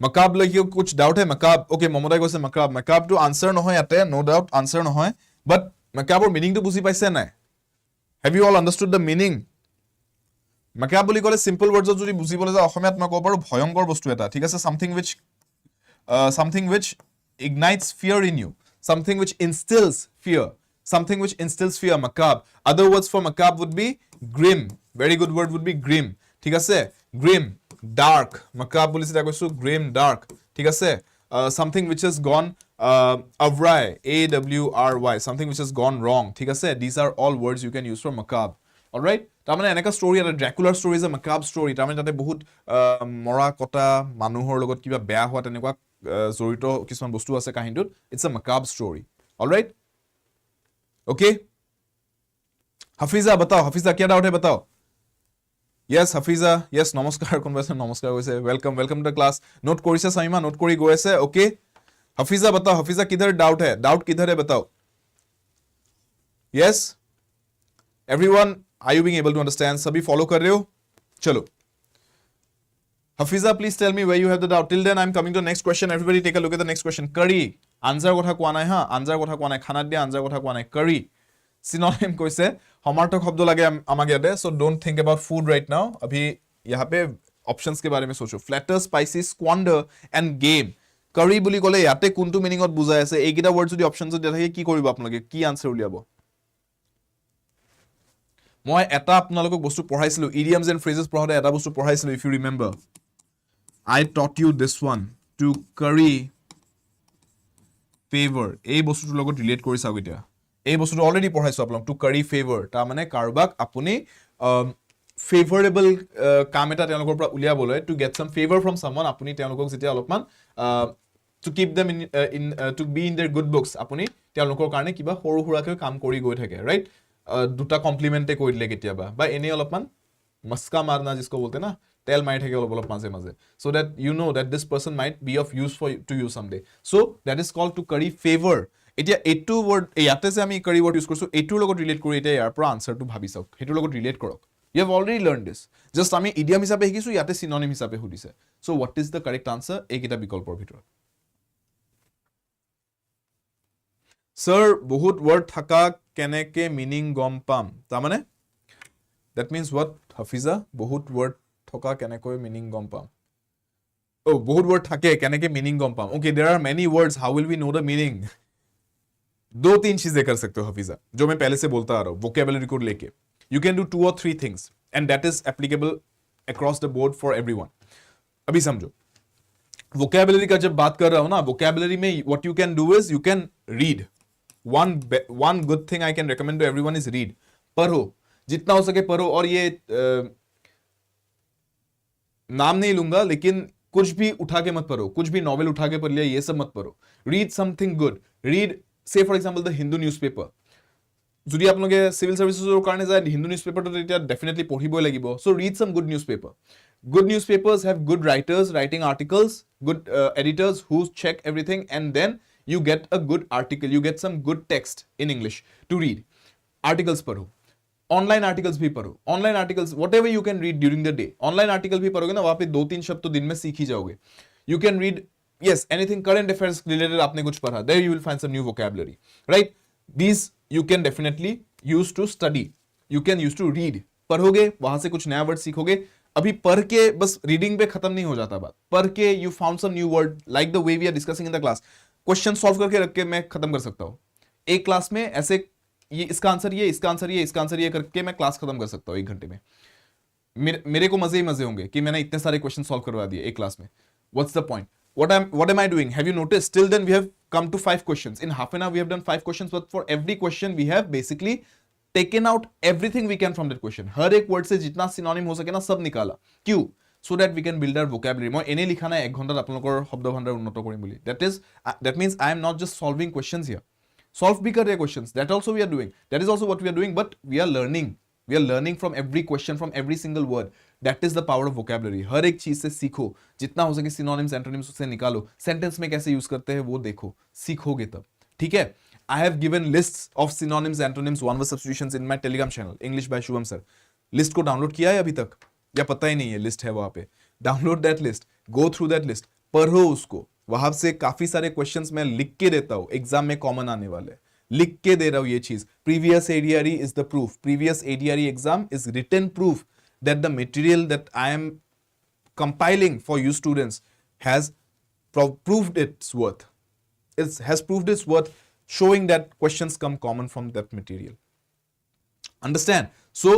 मकाब लगी कुछ डाउट है? मकाब, ओके ममताई কৈছে मकाब टू आंसर নহয় याते, नो डाउट आंसर নহয়, but मकाबर मीनिंग तो বুজি পাইছে নাই? Have you all understood the meaning? मकाब বুলি ক'লে সিম্পল ওয়ার্ডছত যদি বুজিবলৈ যা অসমীয়াত মই ক'ব পাৰো ভয়ংকৰ বস্তু এটা, ঠিক আছে? something which ignites fear in you, something which instills fear, makab. Other words for makab would be grim. Very good word would be grim. ঠিক আছে? Grim, dark. Makab বুলি যেটা কৈছো grim, dark. ঠিক আছে? Something which has gone awry, A-W-R-Y, something which has gone wrong. ঠিক আছে? These are all words you can use for makab. All right? তাৰ মানে এনেকা story, এটা Dracula story is a macabre story. তাৰ মানে তাতে বহুত মৰা কটা মানুহৰ লগত কিবা বেয়া হোৱা তেনেকুৱা জড়িত কিছুমান বস্তু আছে কাহিনীটোত. It's a macabre story. All right? Okay? Hafiza batao, Hafiza kya doubt hai batao? Yes, Hafiza, yes, namaskar, konverse namaskar hoise. Welcome to the class. Note korise Saima, note kori goise, okay? Hafiza batao, Hafiza kidhar doubt hai? Doubt kidhar hai batao? Yes? Everyone, are you being able to understand? Sabhi follow kar rahe ho? Chalo. Hafiza, please tell me where you have the doubt. Till then, I'm coming to the next question. Everybody take a look at the next question. Curry. Answer kotha koa nai ha? Answer kotha koa nai. Khanat dia answer kotha koa nai. Curry. Synonym koise. Hamarthak shobdo lage amage yade. So don't think about food right now. Abhi yaha pe options ke bare mein socho. Flatter, spicy, squander and game. Curry buli kole yate kuntu meaning ot bujai ase. Ekita words jodi options ot dia thake ki koribo apnaloke? Ki answer uliabo? মই এটা আপোনালোকক বস্তু পঢ়াইছিলো, idioms and phrases পঢ়াতে এটা বস্তু পঢ়াইছিলো, if you remember. I taught you this one, to curry favor. এই বস্তুটোৰ লগত relate কৰি চাওক এতিয়া। এই বস্তুটো অলৰেডি পঢ়াইছো আপোনালোক, to curry favor, তাৰ মানে কাৰোবাক আপুনি favorable কাম এটা তেওঁলোকৰ পৰা উলিয়াবলৈ, to get some favor from someone, আপুনি তেওঁলোকক যেতিয়া অলপমান to keep them to be in their good books, আপুনি তেওঁলোকৰ কাৰণে কিবা সৰু সুৰাকৈ কাম কৰি গৈ থাকে, right? দুটা কমপ্লিমেন্টে কৰি দিলে কেতিয়াবা, বা এনে অলপমান মস্কা মাৰনা जिसको बोलते ना, তেল মাৰি থাকে অলপ মাজে মাজে, so that you know that this person might be of use to you someday. So that is called to curry favor. এতিয়া এইটো word ইয়াতে যে আমি curry word use কৰিছো, এইটোৰ লগত ৰিলেট কৰি এতিয়া ইয়াৰ পৰা আনসাৰটো ভাবি চাওক, হেটোৰ লগত ৰিলেট কৰক. You have already learned this. Just আমি idiom হিচাপে শিকিছো, ইয়াতে synonym হিচাপে সুধিছে. So what is the correct answer? এইকেইটা বিকল্পৰ ভিতৰত. Sir, বহুত word থাকা কেনেকে meaning গম পাম? তাৰমানে that means what, Hafiza? বহুত word থকা কেনেকৈ meaning গম পাম? Oh, বহুত word থাকে কেনেকে meaning গম পাম? Okay, there are many words. How will we know the meaning? दो तीन चीजें कर सकते हो हफीजा, जो मैं पहले से बोलता आ रहा हूं vocabulary को लेके. You can do 2 or 3 things and that is applicable across the board for everyone. अभी समझो, vocabulary का जब बात कर रहा हूं ना, vocabulary में what you can do is you can read. One good thing I can recommend to everyone is read. पढ़ो, जितना हो सके पढ़ो. और ये नाम नहीं लूंगा, लेकिन कुछ भी उठा के मत पढ़ो, कुछ भी नॉवेल उठा के पढ़ लिया, ये सब मत पढ़ो. Read something good. Read, say for example, the Hindu newspaper. যদি আপোনালোকে সিভিল সাৰ্ভিসেসৰ কাৰণে যায়, হিন্দু নিউজপেপাৰটো তেতিয়া ডেফিনেটলি পঢ়িবই লাগিব. So read some good newspaper. Good newspapers have good writers writing articles, good editors who check everything, and then you get a good article, you get some good text in English to read. Articles पढ़ो, online articles भी पढ़ो. Online articles, whatever you can read during the day, online article भी पढ़ोगे ना, वहाँ पे 2-3 शब्द तो दिन में सीख ही जाओगे. You can read, yes, anything current affairs related आपने कुछ पढ़ा, there you will find some new vocabulary, right? These you can definitely use to study, you can use to read. पढ़ोगे, वहाँ से कुछ नया वर्ड सीखोगे. अभी पढ़ के बस रीडिंग पे खत्म नहीं हो जाता बात, पढ़ के you found some new word like the way we are discussing in the class, question solve करके रख के मैं खत्म कर सकता हूं एक क्लास में, ऐसे ये इसका आंसर ये, इसका आंसर ये, इसका आंसर ये करके मैं क्लास खत्म कर सकता हूं 1 घंटे में। मेरे को मजे ही मजे होंगे कि मैंने इतने सारे क्वेश्चन सॉल्व करवा दिए एक क्लास में। What's the point? What am I doing? Have you noticed? Till then we have come to 5 questions. In half an hour we have done 5 questions, but for every question we have basically taken out everything we can from that question. हर एक word से जितना synonym हो सके ना सब निकाला। क्यों? So that we can build our vocabulary. मैं एने लिखा ना 1 घंटा आपलोगोर शब्द भंडार उन्नत करिम बोली। That means I am not just solving questions here. Solve भी कर रहे questions. That also we are doing. That is also what we are doing, but we are learning. We are learning from every question, from every single word. That is the power of vocabulary. हर एक चीज से सीखो, जितना हो सके synonyms, antonyms से निकालो, sentence में कैसे use करते हैं वो देखो, सीखोगे तब, ठीक है? I have given lists of synonyms, antonyms, one word substitutions in my Telegram channel, English by Shubham Sir. List को डाउनलोड किया है अभी तक या पता ही नहीं है लिस्ट है वहां पे? Download that list, go through that list, पढ़ो उसको, वहां से काफी सारे क्वेश्चंस मैं लिख के देता हूं, एग्जाम में कॉमन आने वाले, लिख के दे रहा हूं ये चीज। Previous ADRE is the proof, previous ADRE exam is written proof that the material that I am compiling for you students has proved its worth. It has proved its worth, showing that questions come common from that material. Understand? So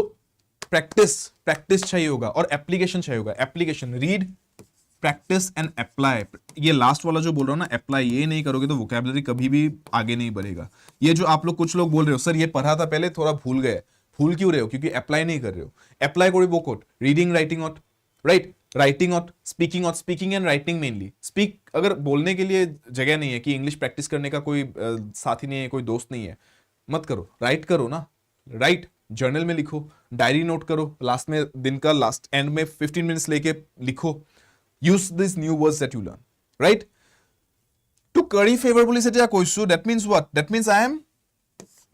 practice चाहिए होगा और application चाहिए होगा। Application, read, practice and apply. ये last वाला जो बोल रहा हूँ ना, apply, ये नहीं करोगे तो vocabulary कभी भी आगे नहीं बढ़ेगा। ये जो आप लोग कुछ लोग बोल रहे हो सर ये पढ़ा था पहले थोड़ा भूल गए, भूल क्यों रहे हो? क्योंकि अप्लाई नहीं कर रहे हो। अप्लाई करिब quote reading writing out, right, writing out, speaking and writing mainly. Speak अगर बोलने के लिए जगह नहीं है कि इंग्लिश प्रैक्टिस करने का कोई साथी नहीं है, कोई दोस्त नहीं है, मत करो, राइट करो ना, राइट, जर्नल में लिखो, डायरी नोट करो, लास्ट में दिन का लास्ट एंड में 15 मिनट्स लेके लिखो, use this new words that you learn, right? To curry favour पुलिस एटा কৈছো, that means what? That means I am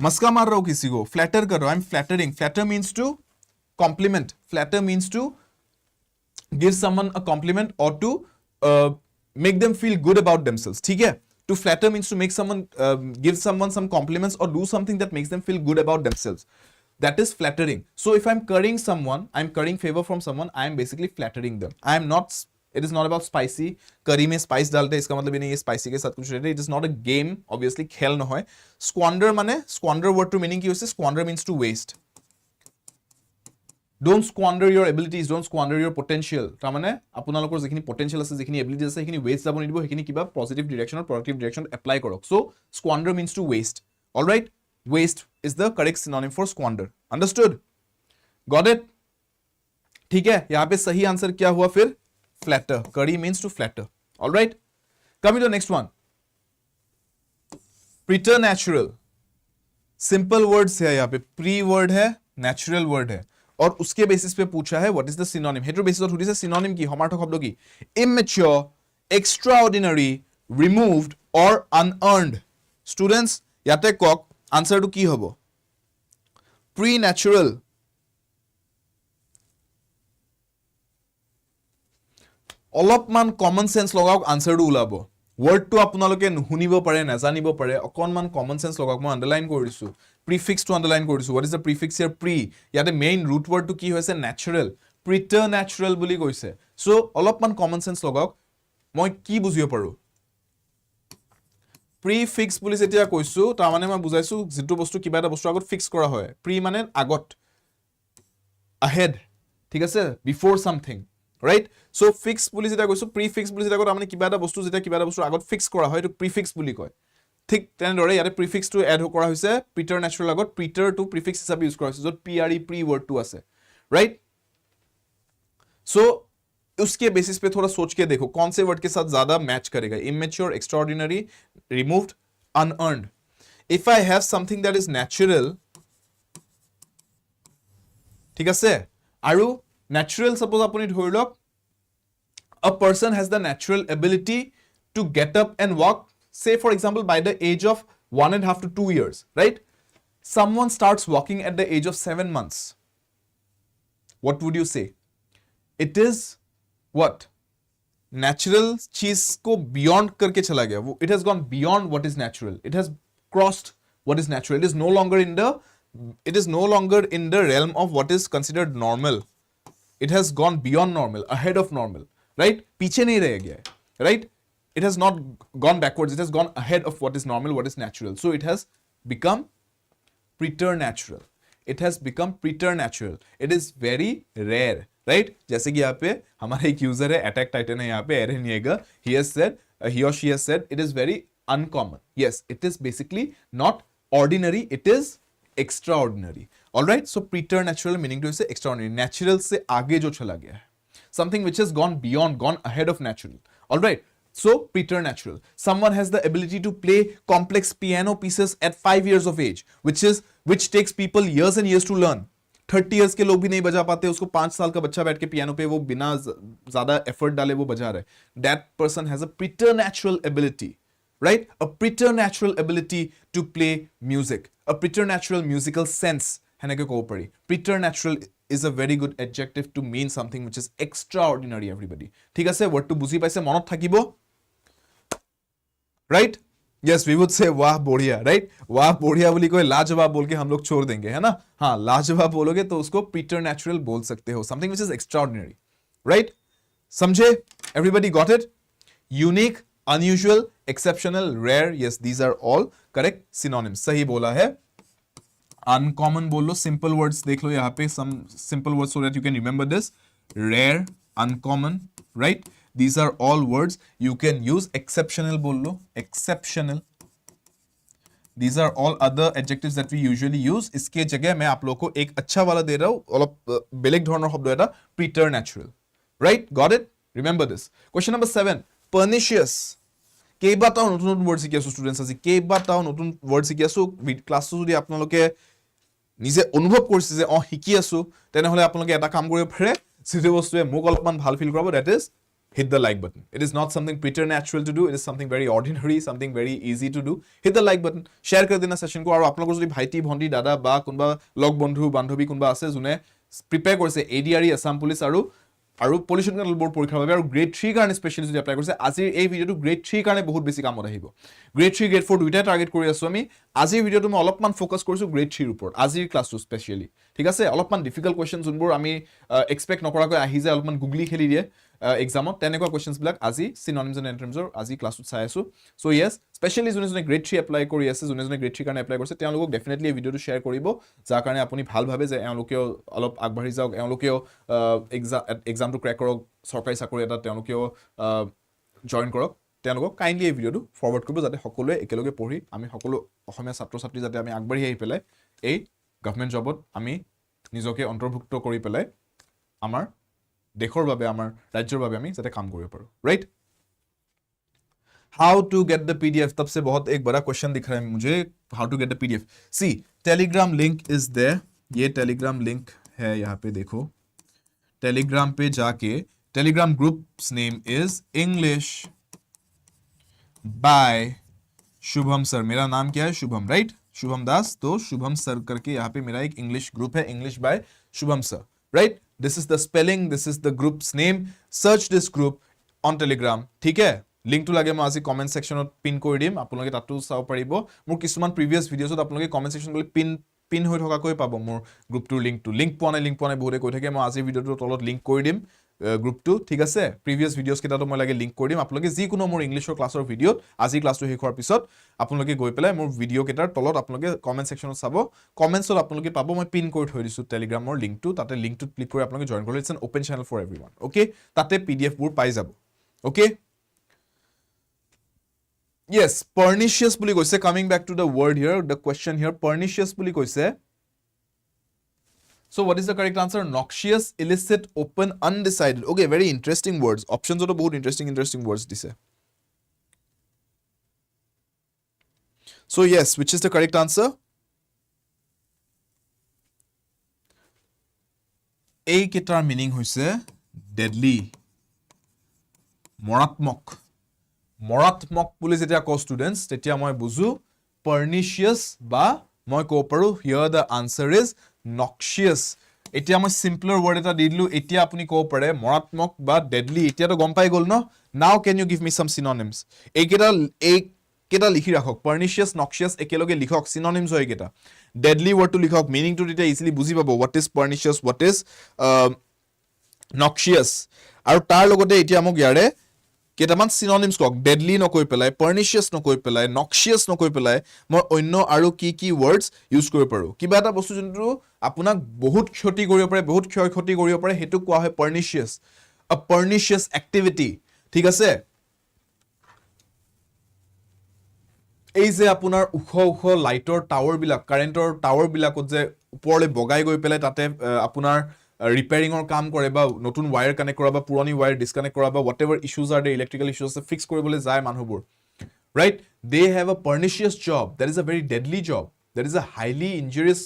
मस्का मार रहा हूं किसी को, फ्लैटर कर रहा हूं, I am flattering. Flatter means to compliment, flatter means to give someone a compliment और to make them feel good about themselves, ठीक है? To flatter means to make someone give someone some compliments और do something that makes them feel good about themselves, that is flattering. So if I'm currying someone, I'm currying favor from someone, I am basically flattering them. I am not, it is not about spicy, curry में spice डालते हैं इसका मतलब ये नहीं है spicy के साथ कुछ रहते हैं, it is not a game, obviously खेल न होए। Squander माने, squander word to meaning की होती है, squander means to waste. Don't squander your abilities, don't squander your potential. তাৰমানে আপোনালোকৰ যিখিনি potential আছে, যিখিনি abilities আছে, সেইখিনি waste যাব নিদিব, সেইখিনি কিবা positive direction or productive direction apply কৰক। So squander means to waste. All right? Waste is the correct synonym for squander. Understood? Got it? ठीक है, यहां पे सही आंसर क्या हुआ फिर? Flatter. Curry means to flatter. All right? Coming to the next one. Preternatural. Simple words है यहां पे, pre word है, natural word है, और उसके बेसिस पे पूछा है what is the synonym. हेटर बेसिस पर सुधिसे synonym की, हमारा शब्द की immature, extraordinary, removed or unearned. Students याते কক आंसर टू की हबो? प्रीनेचुरल। অলপমান কমন সেন্স লগাওক, আনসারটো ওলাব। ওয়ার্ডটো আপোনালোকে নুশুনিব পাৰে, নাজানিব পাৰে, অকনমান কমন সেন্স লগাওক। মই আন্ডাৰলাইন কৰি দিছো, প্ৰিফিক্সটো আন্ডাৰলাইন কৰি দিছো। What is the prefix here? Pre. ইয়াতে মেইন ৰুট ওয়াৰ্ডটো কি হৈছে? ন্যাচুৰেল। প্ৰিটাৰনেচুৰেল বুলি কৈছে। সো অলপমান কমন সেন্স লগাওক। মই কি বুজিব পাৰো? প্ৰিফিক্স বুলি যেতিয়া কৈছো তাৰ মানে মই বুজাইছো যেটো বস্তু কিবা এটা বস্তু আগত ফিক্স কৰা হয়। প্ৰি মানে আগত, ahead, ঠিক আছে, বিফোৰ সামথিং, ৰাইট? সো ফিক্স বুলি যেতিয়া কৈছো, প্ৰিফিক্স বুলি যেতিয়া কৈছো, মানে কিবা এটা বস্তু যেতিয়া কিবা এটা বস্তু আগত ফিক্স কৰা হয় এটো প্ৰিফিক্স বুলি কয়। ঠিক তেনেদৰে ইয়াতে প্ৰিফিক্সটো এড কৰা হৈছে প্ৰিটাৰনেচুৰেল আগত, প্ৰিটাৰ টু প্ৰিফিক্স হিচাপে ইউজ কৰা হৈছে যত pre প্ৰি ওয়ার্ডটো আছে, राइट? सो उसके बेसिस पे थोड़ा सोच के देखो कौन से वर्ड के साथ ज्यादा मैच करेगा। Immature, extraordinary, removed, unearned. If I have something that is natural, ठीक আছে, আৰু नेचुरल सपोज আপুনি ধৰি লওক a person has the natural ability to get up and walk, say for example by the age of 1.5 to 2 years, right? Someone starts walking at the age of 7 months. What would you say? It is what? Natural चीज को beyond करके चला गया, it has gone beyond what is natural, it has crossed what is natural, it is no longer in the realm of what is considered normal. It has gone beyond normal, ahead of normal, right? पीछे नहीं रह गया है, right? It has not gone backwards. It has gone ahead of what is normal, what is natural. So it has become preternatural. It has become preternatural. It is very rare, right? जैसे कि यहाँ पे हमारा एक user है, attack Titan है यहाँ पे, Eren Yeager, he has said, he or she has said, it is very uncommon. Yes, it is basically not ordinary, it is extraordinary. All right, so preternatural meaning to say extraordinary. Natural से आगे जो चला गया है, something which has gone beyond, gone ahead of natural. All right, so preternatural. Someone has the ability to play complex piano pieces at 5 years of age, which takes people years and years to learn. 30 years के लोग भी नहीं बजा पाते, उसको 5 साल का बच्चा बैठ के पियानो पे वो बिना ज्यादा एफर्ट डाले वो बजा रहा है. That person has a preternatural ability, right? A preternatural ability to play music, a preternatural musical sense. হেনেকে ক'ব পাৰি. Preternatural is a very good adjective to mean something which is extraordinary, everybody. ঠিক আছে, wordটো বুজি পাইছে, মনত থাকিব, right? Yes, we would say वाह बढ़िया, right? वाह बढ़िया बोली कोई लाजवाब बोल के हम लोग छोड़ देंगे, है ना? हाँ, लाजवाब बोलोगे तो उसको preternatural बोल सकते हो, something which is extraordinary, right? समझे? Everybody got it? Unique, unusual, exceptional, rare. Yes, these are all correct synonyms. सही बोला है. Uncommon बोल लो, simple words देख लो यहाँ पे, some simple words so that you can remember this. Rare, uncommon, right? These are all words you can use. Exceptional बोल लो, exceptional. These are all other adjectives that we usually use. इसके जगह मैं आप लोगों को एक अच्छा वाला दे रहा हूँ, অলপ বেলেগ ধৰণৰ শব্দ এটা, preternatural. Right? Got it? Remember this. Question number 7. Pernicious. কেইবাটাও নতুন নতুন ৱৰ্ড শিকি আছো ষ্টুডেণ্টছ, আজি কেইবাটাও নতুন ৱৰ্ড শিকি আছো. ক্লাছটো যদি আপোনালোকে নিজে অনুভৱ কৰিছে যে শিকি আছো, তেনেহ'লে আপোনালোকে এটা কাম কৰিব পাৰে, যিটো বস্তুৱে মোক অলপমান ভাল ফিল কৰাব, that is hit the like button. It is not something preternatural to do, it is something very ordinary, something very easy to do. Hit the like button, share কৰি দিনা সেশনটো, আৰু আপোনালোকৰ যদি ভাইটি ভণ্টি দাদা বা কোনোবা লগ বন্ধু বান্ধৱী কোনোবা আছে যোনে প্ৰিপেয়াৰ কৰিছে ADRE আসাম পুলিচ আৰু পলিউশ্যন কণ্ট্ৰল বোৰ্ড পৰীক্ষাৰ বাবে আৰু গ্ৰেড 3 কাৰণে স্পেশালি যদি এপ্লাই কৰিছে, আজিৰ এই ভিডিওটো গ্ৰেড 3 কাৰণে বহুত বেছি কামত আহিব. গ্ৰেড 3 গ্ৰেড 4 দুইটা টাৰ্গেট কৰি আছো আমি. আজিৰ ভিডিওটো মই অলপমান ফোকাস কৰিছো গ্ৰেড 3 ৰ ওপৰত, আজিৰ ক্লাছটো স্পেশালি. ঠিক আছে, অলপমান ডিফিকাল্ট কোৱেশ্চন যোনবোৰ আমি এক্সপেক্ট নকৰাকৈ আহি যায়, অলপমান গুগলি খেলি দিয়ে এক্সামত, তেনেকুৱা কোৱেশ্চনছ বিলাক আজি সিননিমছ এণ্ড এন্টনিমছৰ আজি ক্লাছটো চাই আছো. সো ইয়েছ, স্পেশালি যোনে গ্ৰেড 3 এপ্লাই কৰি আছে, যোনে গ্ৰেড 3 কাৰণে এপ্লাই কৰিছে, তেওঁলোকক ডেফিনেটলি এই ভিডিওটো শ্বেয়াৰ কৰিব, যাৰ কাৰণে আপুনি ভাল ভাবে যে এওঁলোকেও অলপ আগবাঢ়ি যাওক, এওঁলোকেও এক্সামটো ক্ৰেক কৰক, চৰকাৰী চাকৰি এটা তেওঁলোকেও জইন কৰক. তেওঁলোকক কাইণ্ডলি এই ভিডিওটো ফৰৱাৰ্ড কৰিব, যাতে সকলোৱে একেলগে পঢ়ি আমি সকলো অসমীয়া ছাত্ৰ ছাত্ৰী যাতে আমি আগবাঢ়ি আহি পেলাই এই গভৰ্ণমেণ্ট জবত আমি নিজকে অন্তৰ্ভুক্ত কৰি পেলাই আমাৰ দেশৰ বাবে, আমাৰ ৰাজ্যৰ বাবে আমি যাতে কাম কৰিব পাৰো. Right? How to get the PDF? तब से बहुत एक बड़ा क्वेश्चन दिख रहा है मुझे. How to get the PDF? See, Telegram link is there. ये टेलीग्राम लिंक है, यहाँ पे देखो. टेलीग्राम पे जाके, Telegram groups name is English by Shubham sir. मेरा नाम क्या है? शुभम, राइट? शुभम दास. तो शुभम सर करके यहाँ पे मेरा एक इंग्लिश ग्रुप है, English by Shubham sir, right? This is the spelling, this is the groups name. Search this group on Telegram. ठीक है, লিংকটো লাগে মই আজি কমেন্ট সেকশনত পিন কৰি দিম, আপোনালোকে তাতো চাব পাৰিব. মোৰ কিছুমান প্ৰিভিয়াছ ভিডিঅছত আপোনালোকে কমেন্ট সেকশন গলে পিন হৈ থকাকৈ পাব মোৰ গ্ৰুপটোৰ লিংকটো. লিংক পোৱা নাই বহুতে কৈ থাকে, মই আজি ভিডিঅটোৰ তলত লিংক কৰি দিম গ্ৰুপটো. ঠিক আছে, প্ৰিভিয়াছ ভিডিঅছ কেইটাতো মই লাগে লিংক কৰি দিম. আপোনালোকে যিকোনো মোৰ ইংলিছৰ ক্লাছৰ ভিডিঅ'ত আজি ক্লাছটো শেষ হোৱাৰ পিছত আপোনালোকে গৈ পেলাই মোৰ ভিডিঅ' কেইটাৰ তলত আপোনালোকে কমেন্ট সেকশনত চাব. কমেন্টছত আপোনালোকে পাব, মই পিন কৰি থৈ দিছো টেলিগ্ৰামৰ লিংকটো. তাতে লিংকটোত ক্লিক কৰি আপোনালোকে জইন কৰিলে, it's an open channel for everyone. Okay, তাতে PDF বোৰ পাই যাব. ওকে, yes, pernicious বুলি কৈছে. Coming back to the word here, the question here, pernicious বুলি কৈছে. So what is the correct answer? Noxious, illicit, open, undecided. Okay, very interesting words. Options are বহুত interesting words দিছে. So yes, which is the correct answer? এই কেইটাৰ meaning হৈছে deadly, মৰাত্মক. মৰাত্মক বুলি যেতিয়া কওঁ ষ্টুডেণ্টছ, তেতিয়া মই বুজো pernicious, বা মই ক'ব পাৰো here the answer is noxious. এতিয়া মই simpler word এটা দি দিলো, এতিয়া আপুনি ক'ব পাৰে মৰাত্মক বা deadly. এতিয়াতো গম পাই গ'ল ন? Now can you give me some synonyms? এইকেইটা লিখি ৰাখক, pernicious, noxious একেলগে লিখক, synonyms হয় এইকেইটা. deadly wordটো লিখক, meaningটো তেতিয়া ইজিলি বুজি পাব, what is pernicious, what is noxious আৰু তাৰ লগতে এতিয়া মোক ইয়াৰে কেইটামান synonyms কক deadly নকৈ পেলাই pernicious নকৈ পেলাই noxious নকৈ পেলাই মই অন্য আৰু কি words ইউজ কৰিব পাৰো কিবা এটা বস্তু যোনটো আপোনাক বহুত ক্ষতি কৰিব পাৰে বহুত ক্ষতি কৰিব পাৰে হেতু কোৱা হয় pernicious a pernicious activity ঠিক আছে এই যে আপোনাৰ উখ লাইটৰ টাৱাৰ বিলাক কাৰেন্টৰ টাৱাৰ বিলাকত যে ওপৰলে বগাই গৈ পেলাই তাতে আপোনাৰ ৰিপেয়াৰিংৰ কাম কৰে বা নতুন ওয়্যাৰ কানেক্ট কৰা বা পুৰণি ওয়্যাৰ ডিসকানেক্ট কৰা বা whatever issues are the electrical issues fix কৰিবলৈ যায় মানুহবোৰ right they have a pernicious job that is a very deadly job that is a highly injurious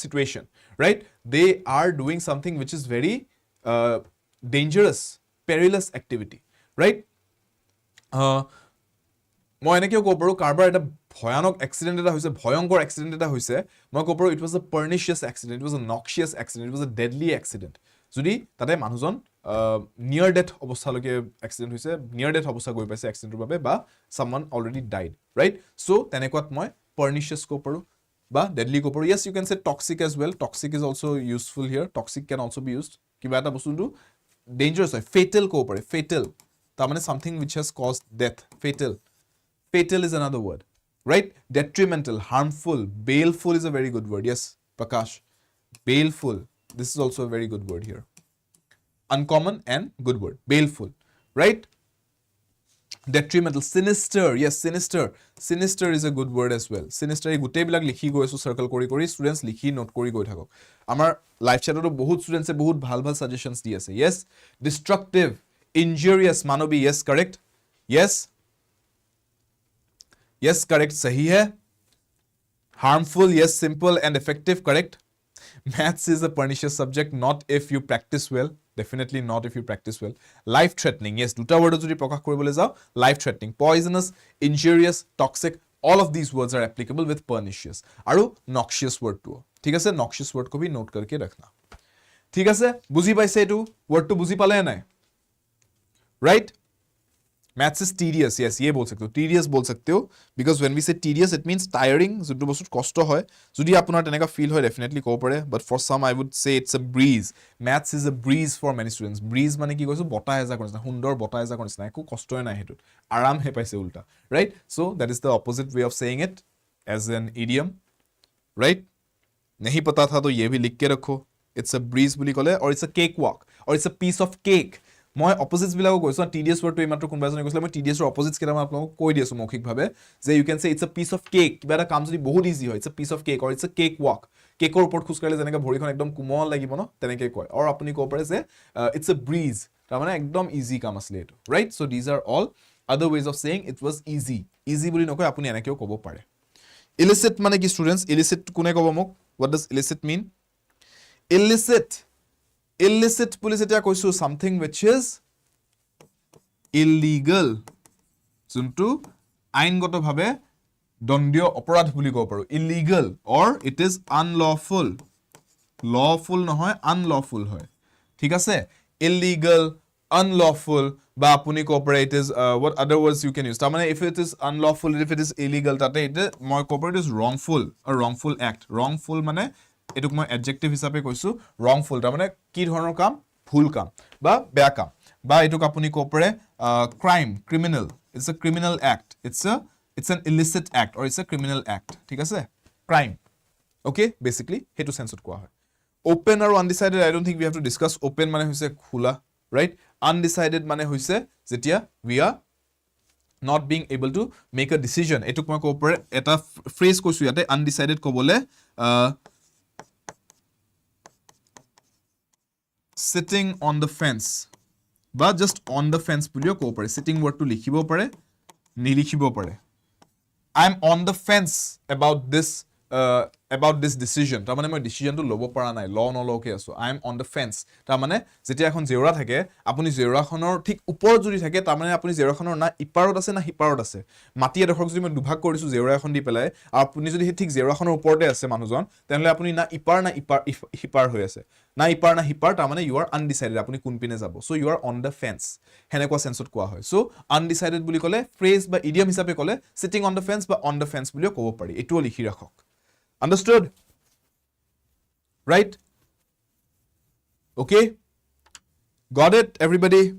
situation right they are doing something which is very dangerous perilous activity right মই এনেকেও ক'ব পাৰো কাৰবাৰ এটা ভয়ানক এক্সিডেন্ট এটা হৈছে ভয়ংকৰ এক্সিডেন্ট এটা হৈছে মই ক'ব পাৰো ইট ওয়াজ আ pernicious accident it was a noxious accident it was a deadly accident যদি তাতে মানুহজন নিয়াৰ ডেথ অৱস্থালৈকে এক্সিডেন্ট হৈছে নিয়াৰ ডেথ অৱস্থা গৈ পাইছে এক্সিডেন্টৰ বাবে বা someone already died right so তেনেকুৱাত মই pernicious ক'ব পাৰো বা deadly ক'ব পাৰো yes you can say toxic as well toxic is also useful here toxic can also be used কিবা এটা বস্তুটো dangerous হয় fatal ক'ব পাৰে fatal তাৰ মানে something which has caused death fatal is another word right detrimental harmful baleful is a very good word yes Prakash baleful this is also a very good word here uncommon and good word baleful right detrimental sinister yes sinister is a good word as well sinister এই গুটেই বিলাক লিখি গৈছো circle কৰি students লিখি note কৰি গৈ থাকক আমাৰ লাইভ চ্যাটতো বহুত স্টুডেন্টসে বহুত ভাল সাজেশনস দি আছে yes destructive injurious Manvi yes correct yes correct sahi hai harmful yes simple and effective correct maths is a pernicious subject not if you practice well definitely not if you practice well life threatening yes duta word jodi prakash koribole jao life threatening poisonous injurious toxic all of these words are applicable with pernicious aru noxious word to thik ase noxious word ko bhi note karke rakhna thik ase buji paise etu word to buji pale nai right maths is tedious yes ye bol sakte ho tedious bol sakte ho because when we say tedious it means tiring jodu bostu kosto hoy jodi apunar teneka feel hoy definitely ko pare but for some I would say it's a breeze maths is a breeze for many students breeze mane ki koisu bota eja konisna hundor bota eja konisna eku kosto nai hetut aram he paise ulta right so that is the opposite way of saying it as an idiom right nahi pata tha to ye bhi likh ke rakho it's a breeze boli kole or it's a cake walk or it's a piece of cake মই opposites বিলাকো কৈছো TDS word তো ইমাত্ৰ কোনবা এজনে কৈছিল মই TDS ৰ opposites কেইটা মই আপোনাক কৈ দিছো মৌখিক ভাবে যে you can say it's a piece of cake কিবা এটা কাম যদি বহুত ইজি হয় it's a piece of cake or it's a cake walk কেকৰ ওপৰত খুজ কাৰিলে যেনেকা ভৰিখন একদম কোমল লাগিব ন তেনেকৈ কয় অৰ আপুনি ক'ব পাৰে যে ইটস আ ব্ৰিজ তাৰ মানে একদম ইজি কাম আছিল এটো right so these are all other ways of saying it was easy বুলি নকয় আপুনি এনেকেও ক'ব পাৰে ইলিসিট মানে কি স্টুডেন্টস ইলিসিট কোনে ক'ব মোক what does illicit mean illicit বুলি যেতিয়া কৈছো something which is illegal যোনটো আইনগত ভাবে দণ্ডীয় অপৰাধ বুলি ক'ব পাৰো illegal or it is unlawful lawful নহয় unlawful হয় ঠিক আছে illegal unlawful বা আপুনি ক'ব পাৰে it is what other words you can use তাৰ মানে if it is unlawful if it is illegal তাতে এটা মই ক'ব পাৰো it is wrongful a wrongful act wrongful মানে এটুক মই adjective হিচাপে কৈছো wrongful তাৰ মানে কি ধৰণৰ কাম ভুল কাম বা বেয়া কাম বা এটুক আপুনি ক'ব পাৰে crime criminal it's a criminal act it's an illicit act or it's a criminal act ঠিক আছে crime okay basically হেতু সেন্সত কোৱা হয় open আৰু undecided I don't think we have to discuss open মানে হৈছে খোলা right undecided মানে হৈছে যেতিয়া we are not being able to make a decision এটুক মই ক'ব পাৰে এটা ফ্ৰেজ কৈছো ইয়াতে undecided ক'বলে sitting on the fence বা just on the fence বুলিও ক'ব পাৰে sitting word to লিখিব পাৰে নিলিখিব পাৰে I am on the fence about this decision তাৰ মানে মই ডিসিশনটো ল'ব পৰা নাই ল নলকে আছো I am on the fence তাৰ মানে যেতিয়া এখন জেউৰা থাকে আপুনি জেউৰাখনৰ ঠিক ওপৰত যদি থাকে তাৰ মানে আপুনি জেউৰাখনৰ না ইপাৰত আছে না হিপাৰত আছে মাটি এডখৰ যদি মই দুভাগ কৰিছো জেউৰা এখন দি পেলাই আৰু আপুনি যদি ঠিক জেউৰাখনৰ ওপৰতে আছে মানুহজন তেনেহলে আপুনি না ইপাৰ না হিপাৰ হৈ আছে না ইপাৰ না হিপাৰ তাৰ মানে you are undecided আপুনি কোন পিনে যাব so you are on the fence হেনেকুৱা সেন্সত কোৱা হয় so undecided বুলি ক'লে ফ্ৰেজ বা ইডিয়ম হিচাপে ক'লে sitting on the fence বা on the fence বুলিও ক'ব পাৰি এটো লিখি ৰাখক understood right okay Got it, everybody?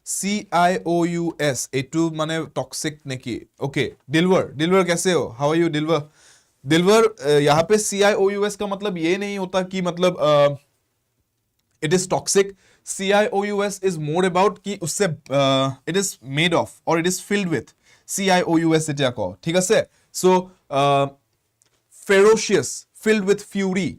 CIOUS, etu mane toxic neki. Okay, Dilwar kaise ho? How are you, Dilwar? Dilwar, यहाँ पे CIOUS का मतलब ये नहीं होता कि मतलब it is toxic. CIOUS is more about कि उससे it is made of or it is filled with. CIOUS যেতিয়া কওঁ, ঠিক আছে? So, ferocious, filled with fury,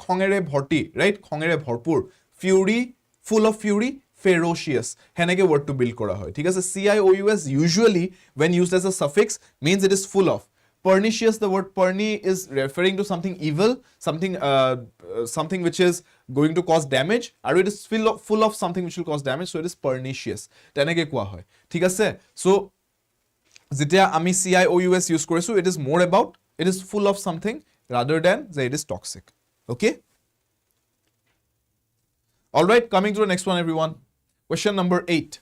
খঙেৰে ভৰ্তি, right? খঙেৰে ভৰপুৰ, fury, full of fury, ferocious, হেনেকে wordটো build কৰা হয়, ঠিক আছে? CIOUS usually when used as a suffix means it is full of. Pernicious, the word perni is referring to something evil, something which is going to cause damage, or it is full of something which will cause damage, so it is pernicious. তেনেকে কোৱা হয়, ঠিক আছে? So যেতিয়া আমি CIOUS use কৰিছো, it is more about, it is full of something rather than that it is toxic. Okay? All right, coming to the next one, everyone. Question number 8.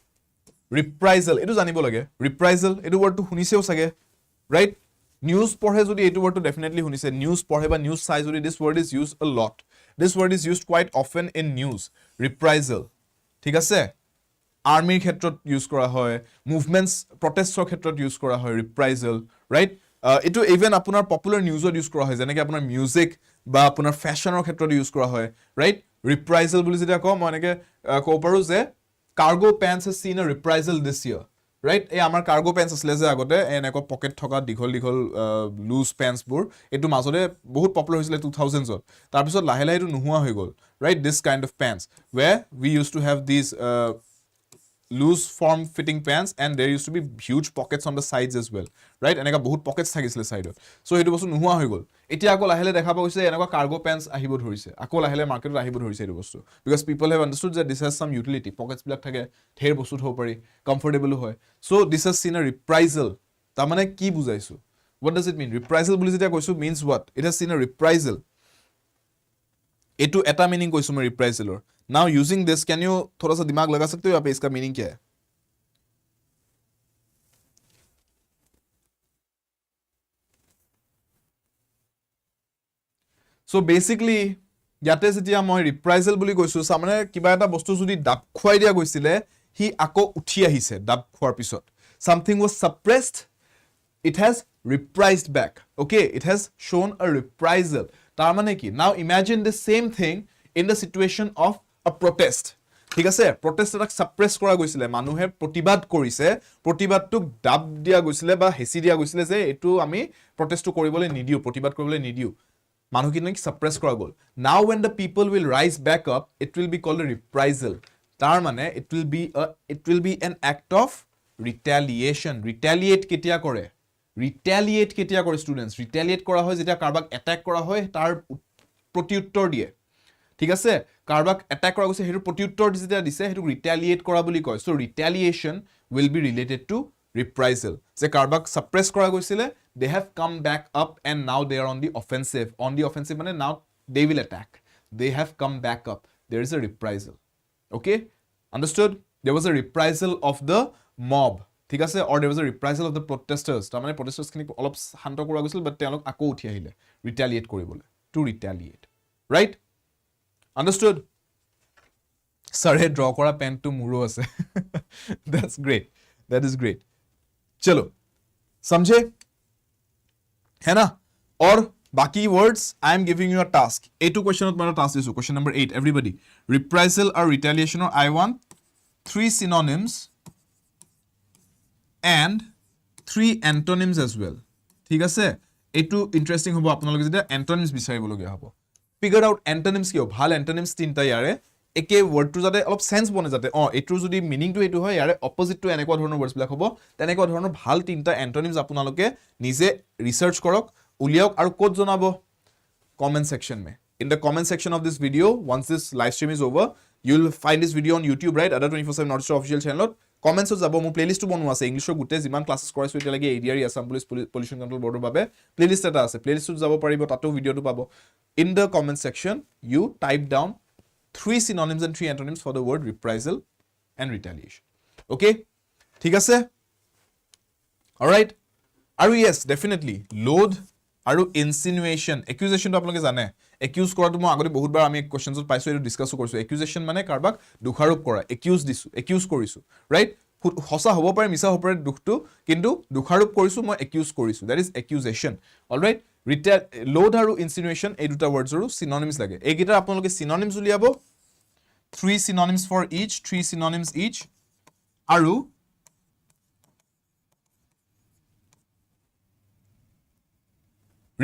Reprisal. Etu janibo lage. Reprisal. Etu word to huniseo sage. Right? News পঢ়ে যদি এইটো word to definitely শুনিছে. News পঢ়ে বা news চাই যদি, this word is used a lot. This word is used quite often in news. Reprisal. ঠিক আছে? Army ক্ষেত্ৰত use কৰা হয়. Movements, protestৰ ক্ষেত্ৰত use কৰা হয়. Reprisal. Right? এইটো even আপোনাৰ popular newsত use কৰা হয়, যেনেকৈ আপোনাৰ music বা আপোনাৰ fashionৰ ক্ষেত্ৰত use কৰা হয়. Right? Reprisal বুলি যেতিয়া কওঁ, মই এনেকৈ ক'ব পাৰোঁ যে cargo pants has seen a reprisal this year. Right? এই আমাৰ cargo pants আছিলে যে আগতে এনেকৈ পকেট থকা দীঘল লুজ পেন্টছ বোৰ, এইটো মাজতে বহুত পপুলাৰ হৈছিলে 2000s ত, তাৰপিছত লাহে লাহে এইটো নোহোৱা হৈ গ'ল. Right? This kind of pants where we used to have these loose form fitting pants and there used to be huge pockets on the sides as well. Right? এনেকা বহুত pockets থাকিছিলে সাইডত. So এইটো বস্তু নোহোৱা হৈ গ'ল. এতিয়া আকৌ লাহে লাহে দেখা পাইছে এনেকুৱা cargo pants আহিব ধৰিছে, আকৌ লাহে লাহে মাৰ্কেটত আহিব ধৰিছে এইটো বস্তু, because people have understood that this has some utility. Pockets বিলাক থাকে, ঢেৰ বস্তু থব পাৰি, comfortable হয়. So this has seen a reprisal. তাৰ মানে কি বুজাইছো? What does it mean? Reprisal বুলি যেতিয়া কৈছো means what? It has seen a reprisal. एटू एटा मीनिंग कोई सुमे रिप्राइजल और now using this can you थोड़ा सा दिमाग लगा सकते हो यहाँ पे इसका मीनिंग क्या है? So basically ইয়াতে যেতিয়া মই ৰিপ্ৰাইজেল বুলি কৈছো, সামনে কিবা এটা বস্তু যদি ডাব খুৱাই দিয়া গৈছিলে, হি আকৌ উঠি আহিছে ডাব খোৱাৰ পিছত, something was suppressed, it has reprised back. Okay, it has shown a reprisal. তাৰ মানে কি? Now imagine the same thing in the situation of a protest. ঠিক আছে, protest এটাক suppress কৰা গৈছিলে, মানুহে প্ৰতিবাদ কৰিছে, প্ৰতিবাদটোক ডাব দিয়া গৈছিলে বা হেচি দিয়া গৈছিলে যে এটো আমি প্ৰটেষ্টটো কৰিবলৈ নিদিও, প্ৰতিবাদ কৰিবলৈ নিদিও, মানুহখিনিক suppress কৰা গ'ল. Now when the people will rise back up, it will be called a reprisal. তাৰ মানে it will be an act of retaliation. Retaliate কেতিয়া কৰে? Retaliate কেতিয়া কৰে students? Retaliate কৰা হয় যেতিয়া কাৰবাক attack কৰা হয়, তাৰ প্ৰত্যুত্তৰ দিয়ে, ঠিক আছে? কাৰবাক attack কৰা গৈছে, হেতু প্ৰত্যুত্তৰ যেতিয়া দিছে হেতু retaliate কৰা বুলি কয়. So retaliation will be related to reprisal. যে কাৰবাক suppress কৰা গৈছিলে, they have come back up and now they are on the offensive. On the offensive মানে now they will attack. They have come back up. There is a reprisal. Okay? Understood? There was a reprisal of the mob. ঠিক আছে? Or there was a reprisal of the protesters. তাৰ মানে protesters খিনি অলপ শান্ত কৰা গৈছিল, but তেওঁলোক আকৌ উঠি আহিলে retaliate কৰিবলৈ. To retaliate. Right? Understood? Sare draw kora pen to muro ase. That's great. That is great. Chalo. Samjhe? है ना? और बाकी words, I am giving you a task. A2 question of task is question number 8. Everybody, reprisal or retaliation, or I want 3 synonyms and 3 antonyms as well. ঠিক আছে? A2 interesting hobo apnaloge jeta antonyms bisaribo logia hobo. Figure out antonyms kiyo bhal antonyms tinta yare একে ওয়ার্ডটো যাতে অলপ sense বনে, যাতে এটোৰ যদি মিনিংটো এটো হয়, ইয়াৰে অপজিটটো এনেকুৱা ধৰণৰ ওয়াৰ্ডছ বিলাক হ'ব, তেনেকুৱা ধৰণৰ ভাল তিনটা এন্টোনিমস আপোনালোকে নিজে ৰিসাৰ্চ কৰক, উলিয়াওক আৰু কোড জনাব comment section May. In the comment section of this video, once this live stream is over, you'll find this video on YouTube, right? ADRE 2.0 North Star official channel. Comments যাব, মোৰ playlist বনোৱা আছে, ইংলিশৰ গুটে যিমান ক্লাसेस কৰাইছো এতিয়া লাগি ADRE Assam Police Pollution Control Board বাবে playlist এটা আছে, প্লেলিস্টত যাব পাৰিব, তাতো ভিডিওটো পাব. In the comment section, you type down 3 synonyms and 3 antonyms for the word reprisal and retaliation. Okay? ঠিক আছে? alright আৰু yes definitely load আৰু insinuation accusation তো আপোনালোকে জানে accuse কৰাটো মই আগতে বহুতবাৰ আমি কোৱেশ্চনছত পাইছো এটো ডিসকাস কৰিছো accusation মানে কাৰবাক দুখাৰোপ কৰা accuse কৰিছো right হসা হ'ব পাৰে মিছা হ'ব পাৰে দুখটো কিন্তু দুখাৰোপ কৰিছো মই accuse কৰিছো that is accusation alright load আৰু insinuation এই দুটা words আৰু synonyms লাগে এইকেইটা আপোনালোকে synonyms উলিয়াব 3 synonyms for each 3 synonyms each আৰু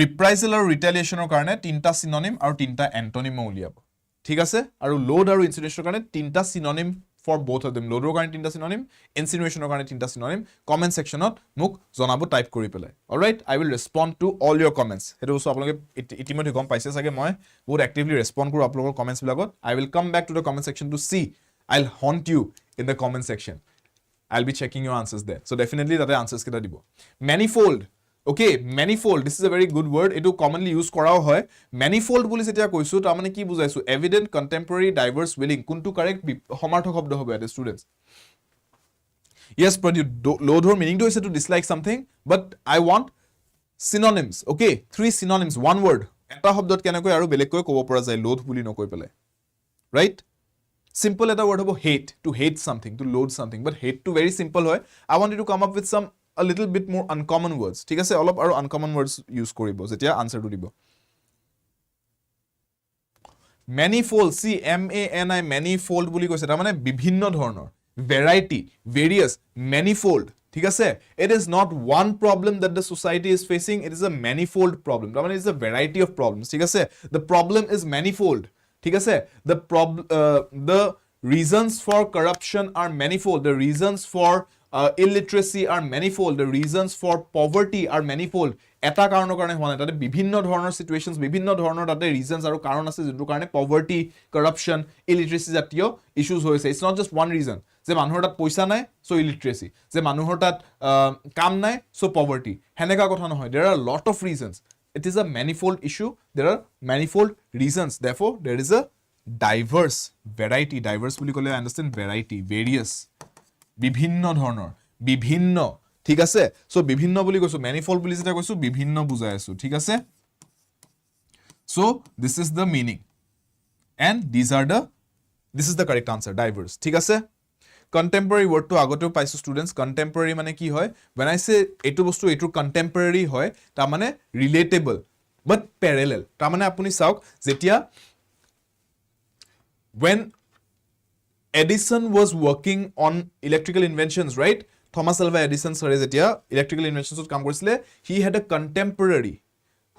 reprisal আৰু retaliationৰ কাৰণে তিনটা synonym আৰু তিনটা antonym উলিয়াব ঠিক আছে আৰু load আৰু insinuationৰ কাৰণে তিনটা synonym for both of them load ৰ কাৰণে তিনটা synonym insinuationৰ কাৰণে তিনটা synonym comment sectionত মোক জনাব টাইপ কৰি পেলাই alright I will respond to all your comments হেতু সো আপোনালোকে ইতিমধ্যে গম পাইছে সাগে মই বহুত actively respond কৰো আপোনালোকৰ comments বিলাকত I will come back to the comment section to see I'll haunt you in the comment section I'll be checking your answers there so definitely that answers kita দিব manifold okay manifold this is a very good word etu commonly use korao hoy manifold boli setia koisu ta mane ki bujaisu evident contemporary diverse willing kuntu correct homarthok shobd hobe at students yes but you load her meaning to is to dislike something but I want synonyms okay 3 synonyms one word eta shobdot kenakoi aru belek koi kobo pora jay load boli nokoi pele right simple eta word hobo hate to hate something to load something but hate to very simple hoy I want you to come up with some a little bit more uncommon words ঠিক আছে অলপ আৰু uncommon words use কৰিব যেতিয়া answer টো দিব manifold see m a n i manifold বুলি কৈছে তাৰ মানে বিভিন্ন ধৰণৰ variety various manifold ঠিক আছে it is not one problem that the society is facing it is a manifold problem তাৰ মানে it is a variety of problems ঠিক আছে the problem is manifold ঠিক আছে the reasons for corruption are manifold the reasons for illiteracy are manifold the reasons for poverty are manifold eta karono karone hone tate bibhinno dhoroner situations bibhinno dhoroner tate reasons aru karon ase jintu karone poverty corruption illiteracy jatiyo issues hoise it's not just one reason je manuhor tat paisa nai so illiteracy je manuhor tat kam nai so poverty heneka kotha no hoy there are a lot of reasons it is a manifold issue there are manifold reasons therefore there is a diverse variety diverse boli kole I understand variety various বিভিন্ন ধৰণৰ বিভিন্ন ঠিক আছে so বিভিন্ন বুলি কৈছো manifold বুলি যেটা কৈছো বিভিন্ন বুজাই আছো ঠিক আছে so this is the meaning and this is the correct answer diverse ঠিক আছে contemporary word to আগতেও পাইছো students contemporary মানে কি হয় when I say এটো বস্তু এটো contemporary হয় তা মানে relatable but parallel তা মানে আপুনি চাওক যেতিয়া when Edison was working on electrical inventions, right? Thomas Alva Edison sir jetia electrical inventions ot kaam korisile he had a contemporary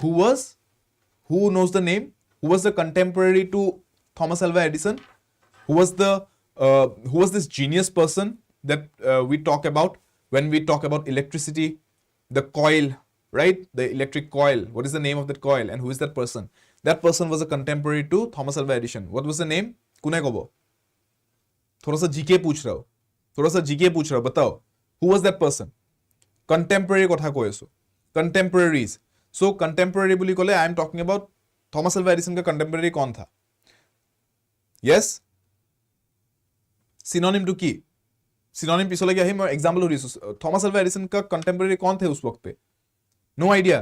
who knows the name who was the contemporary to Thomas Alva Edison who was this genius person that we talk about when we talk about electricity the coil right the electric coil what is the name of that coil and who is that person was a contemporary to Thomas Alva Edison what was the name kune kobo थोड़ा सा GK पूछ रहा हूं बताओ who was that person contemporary কথা কৈ আছো contemporaries so contemporary বুলি কলে I am talking about Thomas Alva Edison का contemporary कौन था yes synonym to key synonym पिछले क्या है मैं example हो रही Thomas Alva Edison का contemporary कौन थे उस वक्त पे no idea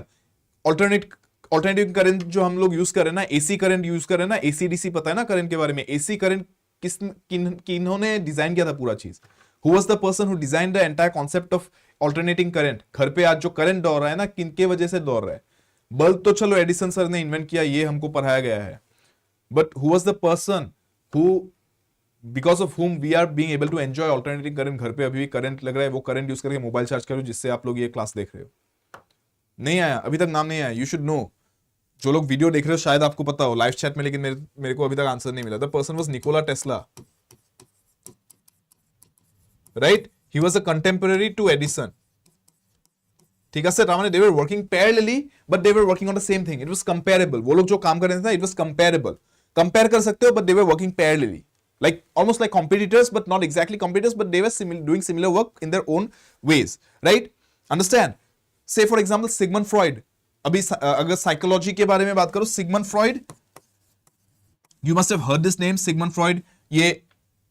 alternating current जो हम लोग यूज कर रहे हैं ना AC current यूज कर रहे हैं ना AC DC पता है ना current के बारे में AC current किन्होंने डिजाइन किया था पूरा चीज who was the person who designed the entire concept of alternating current घर पे आज जो करंट दौड़ रहा है ना किनके वजह से दौड़ रहा है बल्ब तो चलो एडिसन सर ने इन्वेंट किया ये हमको पढ़ाया गया है but who was the person who because of whom we are being able to enjoy alternating current घर पे अभी भी करंट लग रहा है वो करंट यूज करके मोबाइल चार्ज करो जिससे आप लोग ये क्लास देख रहे हो नहीं आया अभी तक नाम नहीं आया यू शुड नो जो लोग वीडियो देख रहे हो शायद आपको पता हो लाइव चैट में लेकिन मेरे को अभी तक आंसर नहीं मिला the person was Nikola Tesla right he was a contemporary to Edison ठीक है तार माने they were working parallelly but they were working on the same thing it was comparable वो लोग जो काम कर रहे थे इट वाज कंपेरेबल कंपेयर कर सकते हो but they were working parallelly like almost like competitors but not exactly competitors but they were doing similar work in their own ways right understand say for example Sigmund Freud अभी अगर psychology के बारे में बात करो Sigmund Freud you must have heard this name Sigmund Freud ये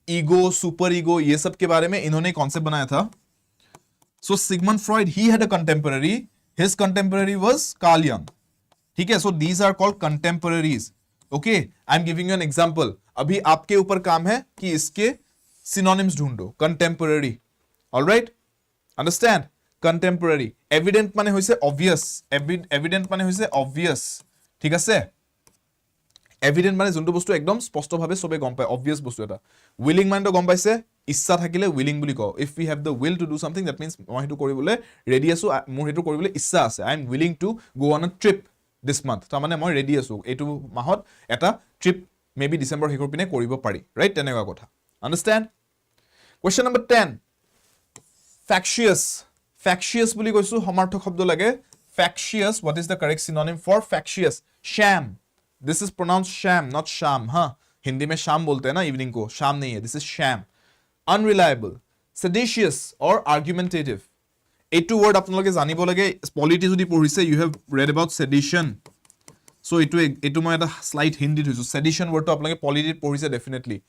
ego super ego ये सब के बारे में इन्होंने कॉन्सेप्ट बनाया था So Sigmund Freud, he had a contemporary. His contemporary was Carl Jung. ठीक है, so these are called contemporaries. Okay, I'm giving you an example. अभी आपके ऊपर काम है कि इसके synonyms ढूंढो. Contemporary. All right? Understand? Contemporary. Evident মানে হৈছে obvious. Evident মানে হৈছে obvious. ঠিক আছে? Evident মানে যোনটো বস্তু একদম স্পষ্টভাৱে সবে গম পায়, obvious বস্তু এটা. Willing মানে তো গম পাইছে, ইচ্ছা থাকিলে willing বুলি কও. If we have the will to do something, that means মই হেতু কৰিবলৈ ready আছো, মোৰ হেতু কৰিবলৈ ইচ্ছা আছে. I am willing to go on a trip this month. তাৰ মানে মই ready আছো এইটো মাহত এটা trip maybe December হেকৰ পিনে কৰিব পাৰি, right? তেনেকুৱা কথা. Understand? Question number 10. Factious. Factious বুলি কৈছো, সমাৰ্থক শব্দ লাগে. Factious, what is the correct synonym for factious? Sham. This is pronounced sham, not sham, huh? Hindi mein sham bolte hain na evening ko, sham nahi hai. This is sham. Unreliable, seditious or argumentative. Eitu word apnaloke janibo lage, polity jodi porise, you have read about sedition. So etu moi eta slight Hindi thoisu. Sedition word to apnaloke polity porise definitely.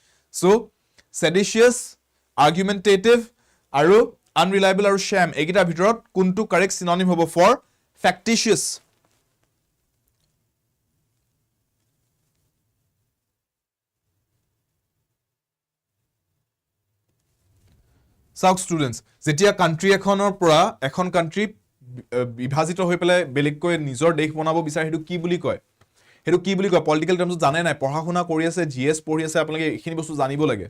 So seditious, argumentative aru unreliable aru sham egita bhitorot kuntu correct synonym hobo for factitious? South students, যেতিয়া country এখনৰ পৰা এখন country বিভাজিত হৈ পেলাই বেলেগকৈ নিজৰ দেশ বনাব বিচাৰে, হেতু কি বুলি কয়? হেতু কি বুলি কয়? পলিটিক্যাল টাৰ্মস জানে নাই, পঢ়া শুনা কৰি আছে, জিএস পঢ়ি আছে, আপোনালোকে এইখিনি বস্তু জানিব লাগে.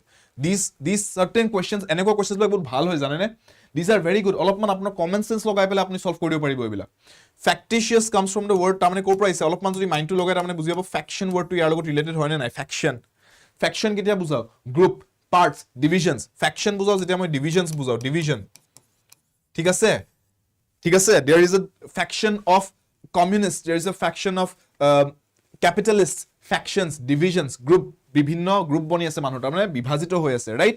These certain questions, এনেকুৱা questions বিলাক বহুত ভাল হয় জানে নে? These are very good. অলপমান আপোনাৰ কমন সেন্স লগাই পেলাই আপুনি সলভ কৰিব পাৰিব এইবিলাক. Factitious comes from the word, তাৰমানে ক'ৰ পৰা আহিছে? অলপমান যদি মাইন্ডটো লগাই তাৰমানে বুজি পাব faction wordটো ইয়াৰ লগত ৰিলেটেড হয় নে নাই? Faction. Faction কেতিয়া বুজাও? Group, parts, divisions. Faction বুজাও যেতিয়া মই divisions বুজাও, division. ঠিক আছে? ঠিক আছে? There is a faction of communists, there is a faction of capitalists, factions, divisions, group, বিভিন্ন গ্ৰুপ বনি আছে মানুহ, তাৰমানে বিভাজিত হৈ আছে, ৰাইট?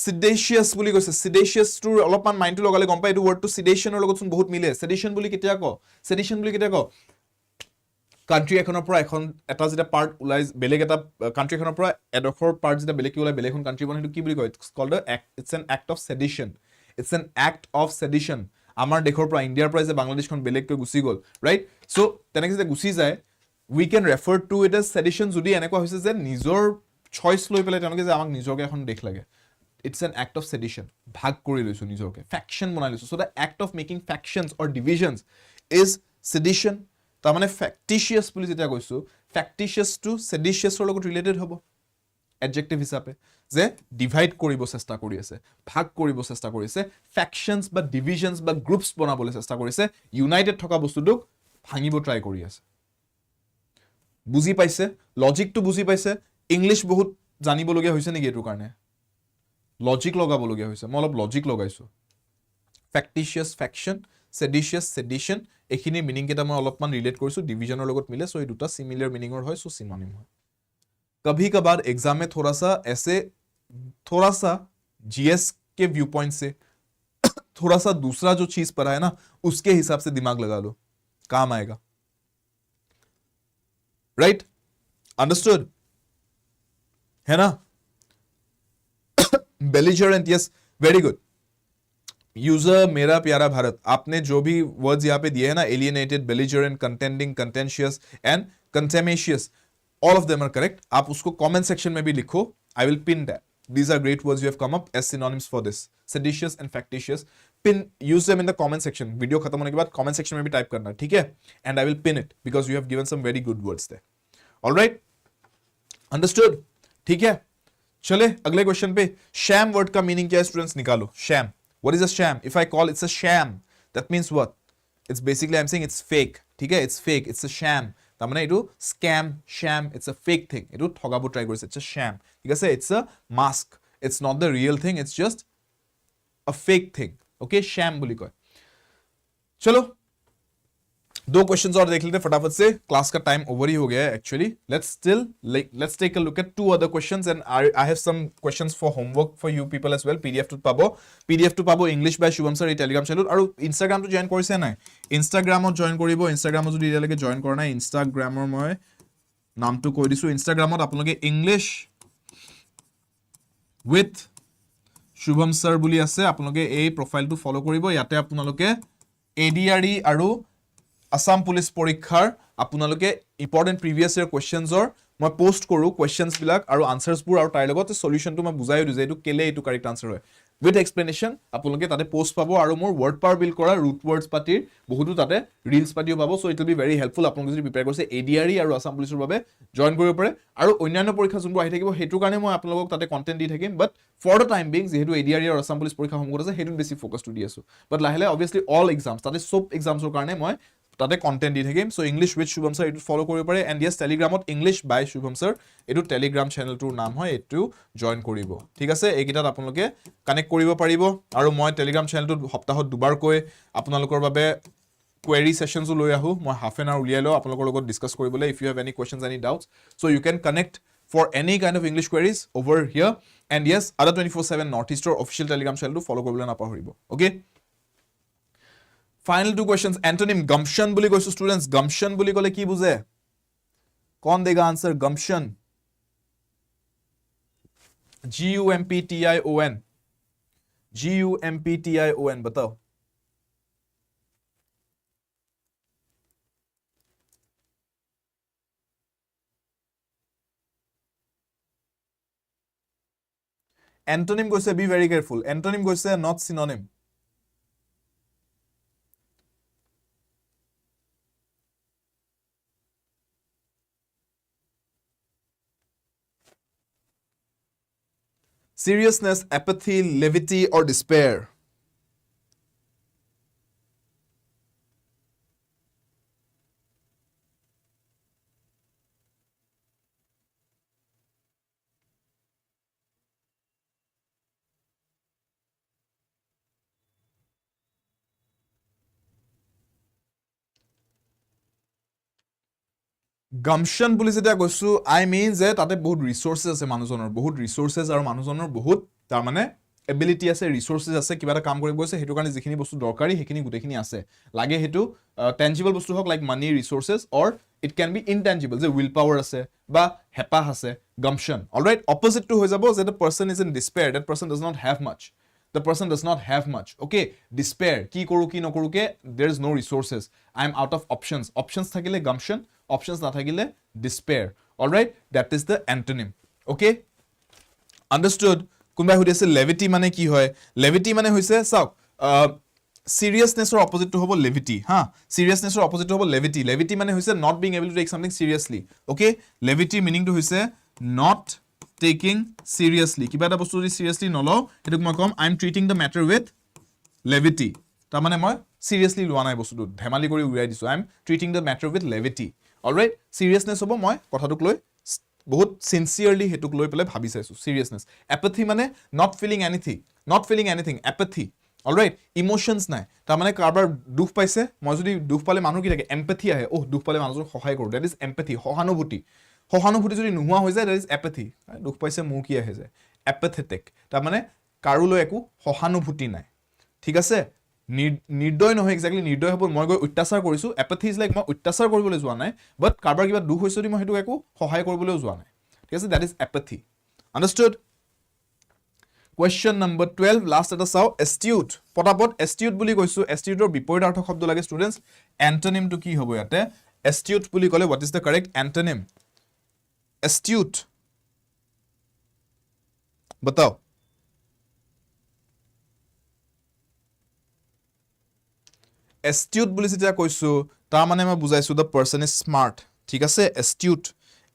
Seditious বুলি কৈছে, seditious টো অলপমান মাইন্ডটো লগালে গম পায় এইটো ৱৰ্ডটো seditious লগত চোন বহুত মিলে. Sedition বুলি কেতিয়া ক? Sedition বুলি কেতিয়া ক? কান্ট্ৰি এখনৰ পৰা এখন এটা যেটা পাৰ্ট উলাই, বেলেগ এটা কান্ট্ৰি এখনৰ পৰা এডখৰ পাৰ্ট যেটা বেলেগ কি উলাই, বেলেগ এখন কান্ট্ৰি বনে, হেতু কি বুলি কয়? It's called it's an act of sedition. It's an act of sedition. আমাৰ দেশৰ পৰা, ইণ্ডিয়াৰ পৰা যে বাংলাদেশখন বেলেগকৈ গুচি গ'ল, ৰাইট? সো তেনেকৈ যে গুচি যায়, we can refer to it as sedition যদি এনেকুৱা হৈছে যে নিজৰ চইচ লৈ পেলাই তেওঁলোকে যে আমাক নিজকে এখন দেশ লাগে. It's an act of sedition. ভাগ কৰি লৈছো নিজকে, faction বনাই লৈছো. So the act of making factions or divisions is sedition. তাৰমানে factitious বুলি যেতিয়া কৈছো, factitious to seditious ৰ লগত ৰিলেটেড হ'ব adjective হিচাপে, যে ডিভাইড কৰিব চেষ্টা কৰি আছে, ভাগ কৰিব চেষ্টা কৰিছে, factions বা divisions বা groups বনাবলৈ চেষ্টা কৰিছে, ইউনাইটেড থকা বস্তুটোক ভাঙিব ট্ৰাই কৰি আছে. বুজি পাইছে? লজিকটো বুজি পাইছে? ইংলিশ বহুত জানিবলগীয়া হৈছে নেকি এটোৰ কাৰণে? লজিক লগাবলগীয়া হৈছে, মই অলপ লজিক লগাইছো. Factitious, faction, seditious, sedition, এইখিনি মিনিং কেইটা মই অলপমান ৰিলেট কৰিছো, ডিভিজনৰ লগত মিলে, সো এই দুটা সিমিলাৰ মিনিংৰ হয়, সো সিনোনিম হয়. कभी कभार एग्जाम में थोड़ा सा जीएस के व्यू पॉइंट से थोड़ा सा दूसरा जो चीज पढ़ा है ना, उसके हिसाब से दिमाग लगा लो, काम आएगा. राइट? अंडरस्टूड है ना? Belligerent, yes, very good. User मेरा प्यारा भारत, आपने जो भी वर्ड्स यहाँ पे दिए हैं ना, alienated, belligerent, contending, contentious and contumacious, all of them are correct. आप उसको comment section में भी लिखो, I will pin that. These are great words you have come up as synonyms for this, seditious and factitious. Use them in the comment section. Video खत्म होने के बाद comment section में भी type करना, ठीक है? And I will pin it because you have given some very good words there. All right? Understood? ठीक है? चले अगले क्वेश्चन पे. Sham word का meaning क्या है students? निकालो. Sham. What is a sham? If I call it's a sham, that means what? It's basically I'm saying it's fake. ठीक है? It's fake. It's a sham. তাৰমানে এটো scam, Shyam, it's a fake thing. এটো ঠগাব try কৰিছে, it's a sham. ঠিক আছে? It's a mask. It's not the real thing. It's just a fake thing. Okay? sham বুলি কয়. चलो दो क्वेश्चंस और देख लेते हैं फटाफट से, क्लास का टाइम ओवर ही हो गया है actually. Let's take a look at two other questions and I have some questions for homework for you people as well. PDF to pabo English by Shubham Sir এই Telegram channel আৰু Instagram তো join কৰিছে নাই? ইনষ্টাগ্ৰামত join কৰিব. ইনষ্টাগ্ৰামত যদি এতিয়ালৈকে জয়েন কৰা নাই, ইনষ্টাগ্ৰামৰ মই নামটো কৈ দিছো. ইনষ্টাগ্ৰামত আপোনালোকে English with শুভম স্যাৰ বুলি আছে আপোনালোকে এই প্ৰফাইলটো ফলো কৰিব ইয়াতে আপোনালোকে ADRE আৰু আসাম পুলিচ পৰীক্ষাৰ আপোনালোকে ইম্পৰ্টেন্ট প্ৰিভিয়াস ইয়াৰ কোৱেশ্চনছৰ মই পোষ্ট কৰো কোৱেশ্চনছ বিলাক আৰু আনসাৰছবোৰ আৰু তাৰ লগতে সলিউশনটো মই বুজাই দিও যে এটো কেলে এটো কাৰেক্ট আনসাৰ হয় উইথ এক্সপ্লেনেশন আপোনালোকে তাতে পোষ্ট পাব আৰু মোৰ ওয়াৰ্ড পাৱাৰ বিল কৰা ৰুট ওয়াৰ্ডছ পাতিৰ বহুতো তাতে ৰিলছ পাতিও পাব so it will be very helpful আপোনালোকে যদি প্ৰিপেয়াৰ কৰিছে ADRE আৰু আসাম পুলিচৰ বাবে জয়েন কৰিব পাৰে আৰু অন্যান্য পৰীক্ষা যোনবোৰ আহি থাকিব হেতু কাৰণে মই আপোনালোকক তাতে কন্টেন্ট দি থাকিম বাট ফৰ দ্য টাইম বিং যেহেতু ADRE আৰু আসাম পুলিচ পৰীক্ষা সমগ্ৰ আছে হেতু বেছি ফোকাসটো দি আছো বাট লাহে লাহে অবভিয়াসলি অল এক্সামছ তাতে সব এক্সামছৰ কাৰণে মই তাতে কন্টেন্ট দি থাকিম so English with Shubham sir এটো ফলো কৰিব পাৰে এন্ড ইয়েস টেলিগ্ৰামত ইংলিশ বাই শুভম স্যাৰ এটো টেলিগ্ৰাম চেনেলটোৰ নাম হয় এটো জয়েন কৰিব ঠিক আছে এইকিটাত আপোনালোকে কানেক্ট কৰিব পাৰিব আৰু মই টেলিগ্ৰাম চেনেলটোত সপ্তাহত দুবাৰকৈ আপোনালোকৰ বাবে query sessions লৈ আহো মই হাফ এন আৱাৰ উলিয়াই লও আপোনালোকৰ লগত ডিসকাস কৰিবলৈ if you have any questions any doubts so you can connect for any kind of English queries over here and yes ADRE 24/7 Northeastern official telegram channel to follow কৰিবলৈ নাপাহৰিব okay final two questions antonym gumption বুলি কৈছো students gumption বুলি ক'লে কি বুজে কোন দেगा answer gumption gumption बताओ antonym কৈছে be very careful antonym কৈছে not synonym seriousness apathy levity or despair gumption বুলি যেটা কৈছো I mean যে তাতে বহুত ৰিসোৰ্সেস আছে মানুহজনৰ বহুত ৰিসোৰ্সেস আৰু মানুহজনৰ বহুত তাৰ মানে এবিলিটি আছে ৰিসোৰ্সেস আছে কিবা এটা কাম কৰিব আছে হেতু কাৰণে যিখিনি বস্তু দৰকাৰী হেখিনি গুটেখিনি আছে লাগে হেতু টেনজিবল বস্তু হক like money resources or it can be intangible যে উইল পাৱাৰ আছে বা হেপা আছে gumption অলৰাইট অপোজিট টু হৈ যাব যে the person is in despair that person does not have much the person does not have much okay despair কি কৰো কি নকৰো কে there is no resources I am out of options থাকিলে gumption options na thakile despair all right that is the antonym okay understood kunba hudi ase levity mane ki hoy levity mane hoise sauk seriousness or opposite to hobo levity ha seriousness or opposite to hobo levity mane hoise not being able to take something seriously okay levity meaning to hoise not taking seriously kiba eta bostu jodi seriously nolo etuk moi kom I am treating the matter with levity ta mane moi seriously loa nai bostu dhemali kori urai disu I am treating the matter with levity all right seriousness hobo moi kothatuk loi bahut sincerely hetuk loi pele bhabi saisu seriousness apathy mane not feeling anything apathy all right emotions nai ta mane karbar dukh paise moi jodi dukh pale manu ki thake empathy ahe oh dukh pale manujor sahay koru that is empathy sahanubhuti jodi nuhua hoy jay that is apathy dukh paise mu ki ahe jay apathetic ta mane karu loi eku sahanubhuti nai thik ase নিৰ্দয় নহয় exactly নিৰ্দয় হ'ব মই গৈ উত্তাচাৰ কৰিছো এপাথি is like মই উত্তাচাৰ কৰিবলৈ যোৱা নাই বাট কাৰবাৰ কিবা দুখ হৈছে দি মই হেতু একো সহায় কৰিবলৈ যোৱা নাই ঠিক আছে that is apathy understood question number 12 last এটা চাও এস্টিউট পটাপট এস্টিউট বুলি কৈছো এস্টিউটৰ বিপৰীতাৰ্থ শব্দ লাগে ষ্টুডেন্টস এন্টোনিম টু কি হ'ব ইয়াতে এস্টিউট বুলি ক'লে what is the correct antonym এস্টিউট बताओ astute বুলি যেটা কৈছো তা মানে মই বুজাইছো the person is smart ঠিক আছে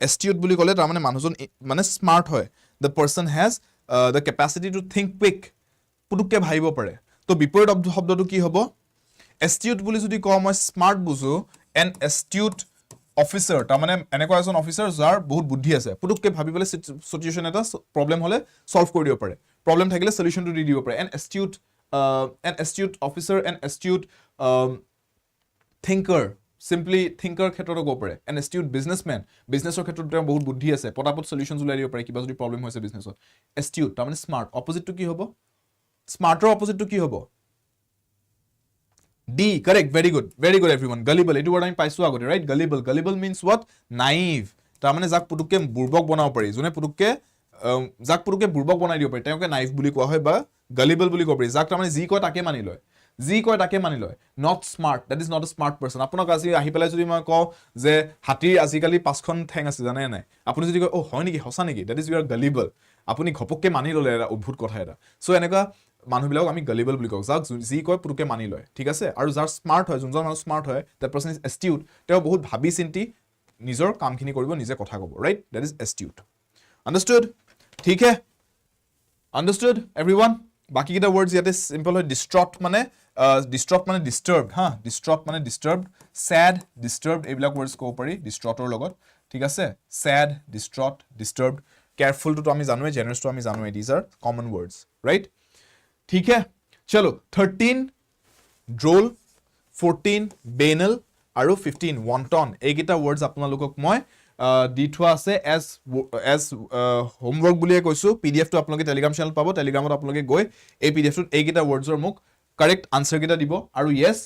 astute বুলি ক'লে তা মানে মানুহজন মানে স্মার্ট হয় the person has the capacity to think quick পুতুককে ভাবিব পাৰে তো বিপৰীত শব্দটো কি হ'ব astute বুলি যদি কও মই স্মাৰ্ট বুজো an astute officer তা মানে এনেকুৱা এজন অফিচাৰ যাৰ বহুত বুদ্ধি আছে পুতুককে ভাবিবলৈ সিচুৱেচন এটা প্ৰবলেম হলে সলভ কৰি দিব পাৰে প্ৰবলেম থাকিলে সলিউশনটো দি দিব পাৰে an astute officer an astute thinker simply thinker ক্ষেত্ৰটো গো পাৰে an astute businessman businessৰ ক্ষেত্ৰত তেওঁ বহুত বুদ্ধি আছে পটাপট সলিউশনছ উলাই দিব পাৰে কিবা যদি প্ৰবলেম হৈছে বিজনেছত astute তাৰ মানে স্মাৰ্ট অপোজিট টু কি হ'ব স্মাৰ্টৰ অপোজিট টু কি হ'ব D correct very good everyone gullible etu word আমি পাইছো আগতে right gullible means what naive তাৰ মানে যাক পুতুককে বুৰ্বক বনাব পাৰি জনে পুতুককে যাক পুৰুকে বুৰ্বক বনাই দিব পাৰি তেওঁকে নাইভ বুলি কোৱা হয় বা গালিবল বুলি ক'ব পাৰি যাক তাৰমানে যি কয় তাকে মানি লয় যি কয় তাকে মানি লয় not smart that is not a smart person আপোনাক আজি আহি পেলাই যদি মই কওঁ যে হাতীৰ আজিকালি 5খন ঠেং আছে জানে নাই আপুনি যদি কয় ও হয় নেকি সঁচা নেকি that is you are gullible আপুনি ঘপককে মানি ললে এটা অদ্ভুত কথা এটা সো এনেকা মানুহবিলাক আমি গালিবল বুলি কওঁ যাক যি কয় পুৰুকে মানি লয় ঠিক আছে আৰু যাৰ স্মাৰ্ট হয় যোনজন মানুহ স্মাৰ্ট হয় দ্যাট পাৰ্সন ইজ এষ্টিউট তেওঁ বহুত ভাবি চিন্তি নিজৰ কামখিনি কৰিব নিজে কথা ক'ব ৰাইট দ্যাট ইজ এষ্টিউট আন্ডাৰস্টুড ঠিক হে আন্ডাৰস্টুড এভৰিওয়ান বাকি কিটা ওয়ার্ডস ইয়াতে সিম্পল হয় ডিস্ট্রট মানে ডিস্টার্বড হা ডিস্ট্রট মানে ডিস্টার্বড স্যাড ডিস্টার্বড এইবিলাক ওয়ার্ডস ক'ব পাৰি ডিস্ট্ৰটৰ লগত ঠিক আছে স্যাড ডিস্ট্ৰট ডিস্টাৰ্বড কেয়াৰফুল তো আমি জানোৱে জেনাৰেস তো আমি জানোৱে দিস আৰ কমন ওয়াৰ্ডস ৰাইট ঠিক হে চলো 13 ড্ৰোল 14 বেনেল আৰু 15 ওয়ান্টন এইকেইটা ওয়াৰ্ডস আপোনালোকক মই দি থোৱা আছে এজ হোমৱৰ্ক বুলিয়ে কৈছো পিডিএফ টো আপোনালোকে টেলিগ্ৰাম চেনেল পাব টেলিগ্ৰামত আপোনালোকে গৈ এই পিডিএফ টোত এইকেইটা ওয়াৰ্ডছৰ মোক কাৰেক্ট আনসাৰ কেইটা দিব আৰু ইয়েস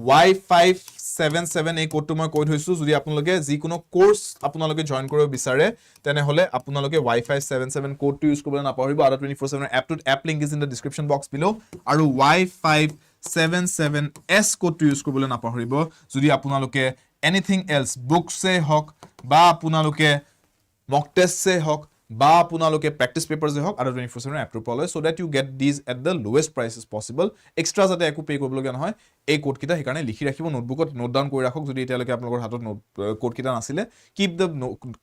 Y577 এই কোডটো মই কৈ থৈছো যদি আপোনালোকে যিকোনো কোৰ্স আপোনালোকে জয়েন কৰিব বিচাৰে তেনে হলে আপোনালোকে Y577 কোডটো ইউজ কৰিবলৈ নাপাহৰিব ADRE 2.0 এপটোত app link is in the description box বিলো আৰু Y577S কোডটো ইউজ কৰিবলৈ নাপাহৰিব যদি আপোনালোকে anything else books se hok ba apunaloke mock test se hok ba apunaloke practice papers se hok ADRE 2.0 app to follow so that you get these at the lowest prices possible extra jate eku pay koribologe nohoy ei code kita hekane likhi rakhibo notebook ot note down kori rakhok jodi etaleke apnalokor hatot code kita nasile keep the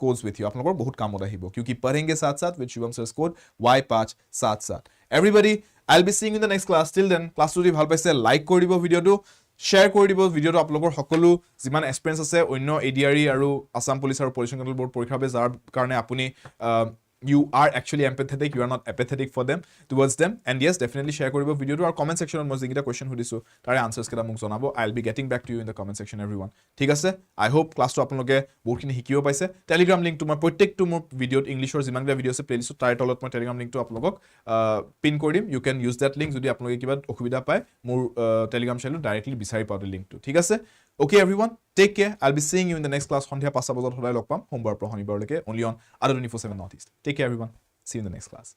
codes with you apnalokor bahut kamot ahibo kyunki parhenge sath sath with Shubham Sir's code y5 sath sath everybody I'll be seeing you in the next class till then class jodi bhal paise like kori dibo video to share কৰি দিব ভিডিওটো আপোনালোকৰ সকলো যিমান experience আছে অন্য ADRE আৰু Assam police আৰু পলিউশ্যন কন্ট্ৰল বোৰ্ড পৰীক্ষা বাবে যাৰ কাৰণে আপুনি you are actually empathetic you are not apathetic for them towards them and yes definitely share koribo video to our comment section on moi jigita question hudisu tare answers keda muk jonabo I'll be getting back to you in the comment section everyone thik ase I hope class to apnaloge bahut khini hikibo paise telegram link to moi protek to mo video english or jiman gila video se playlist tare tolot moi telegram link to apnalogok pin kori dim you can use that link jodi apnaloge kiba okhubida pai mor telegram channel directly bisari paw link to thik ase okay everyone take care I'll be seeing you in the next class hondia 5 bajat hodai log pam hombar pro honibar leke only on ADRE 2.0 Northeast take care everyone see you in the next class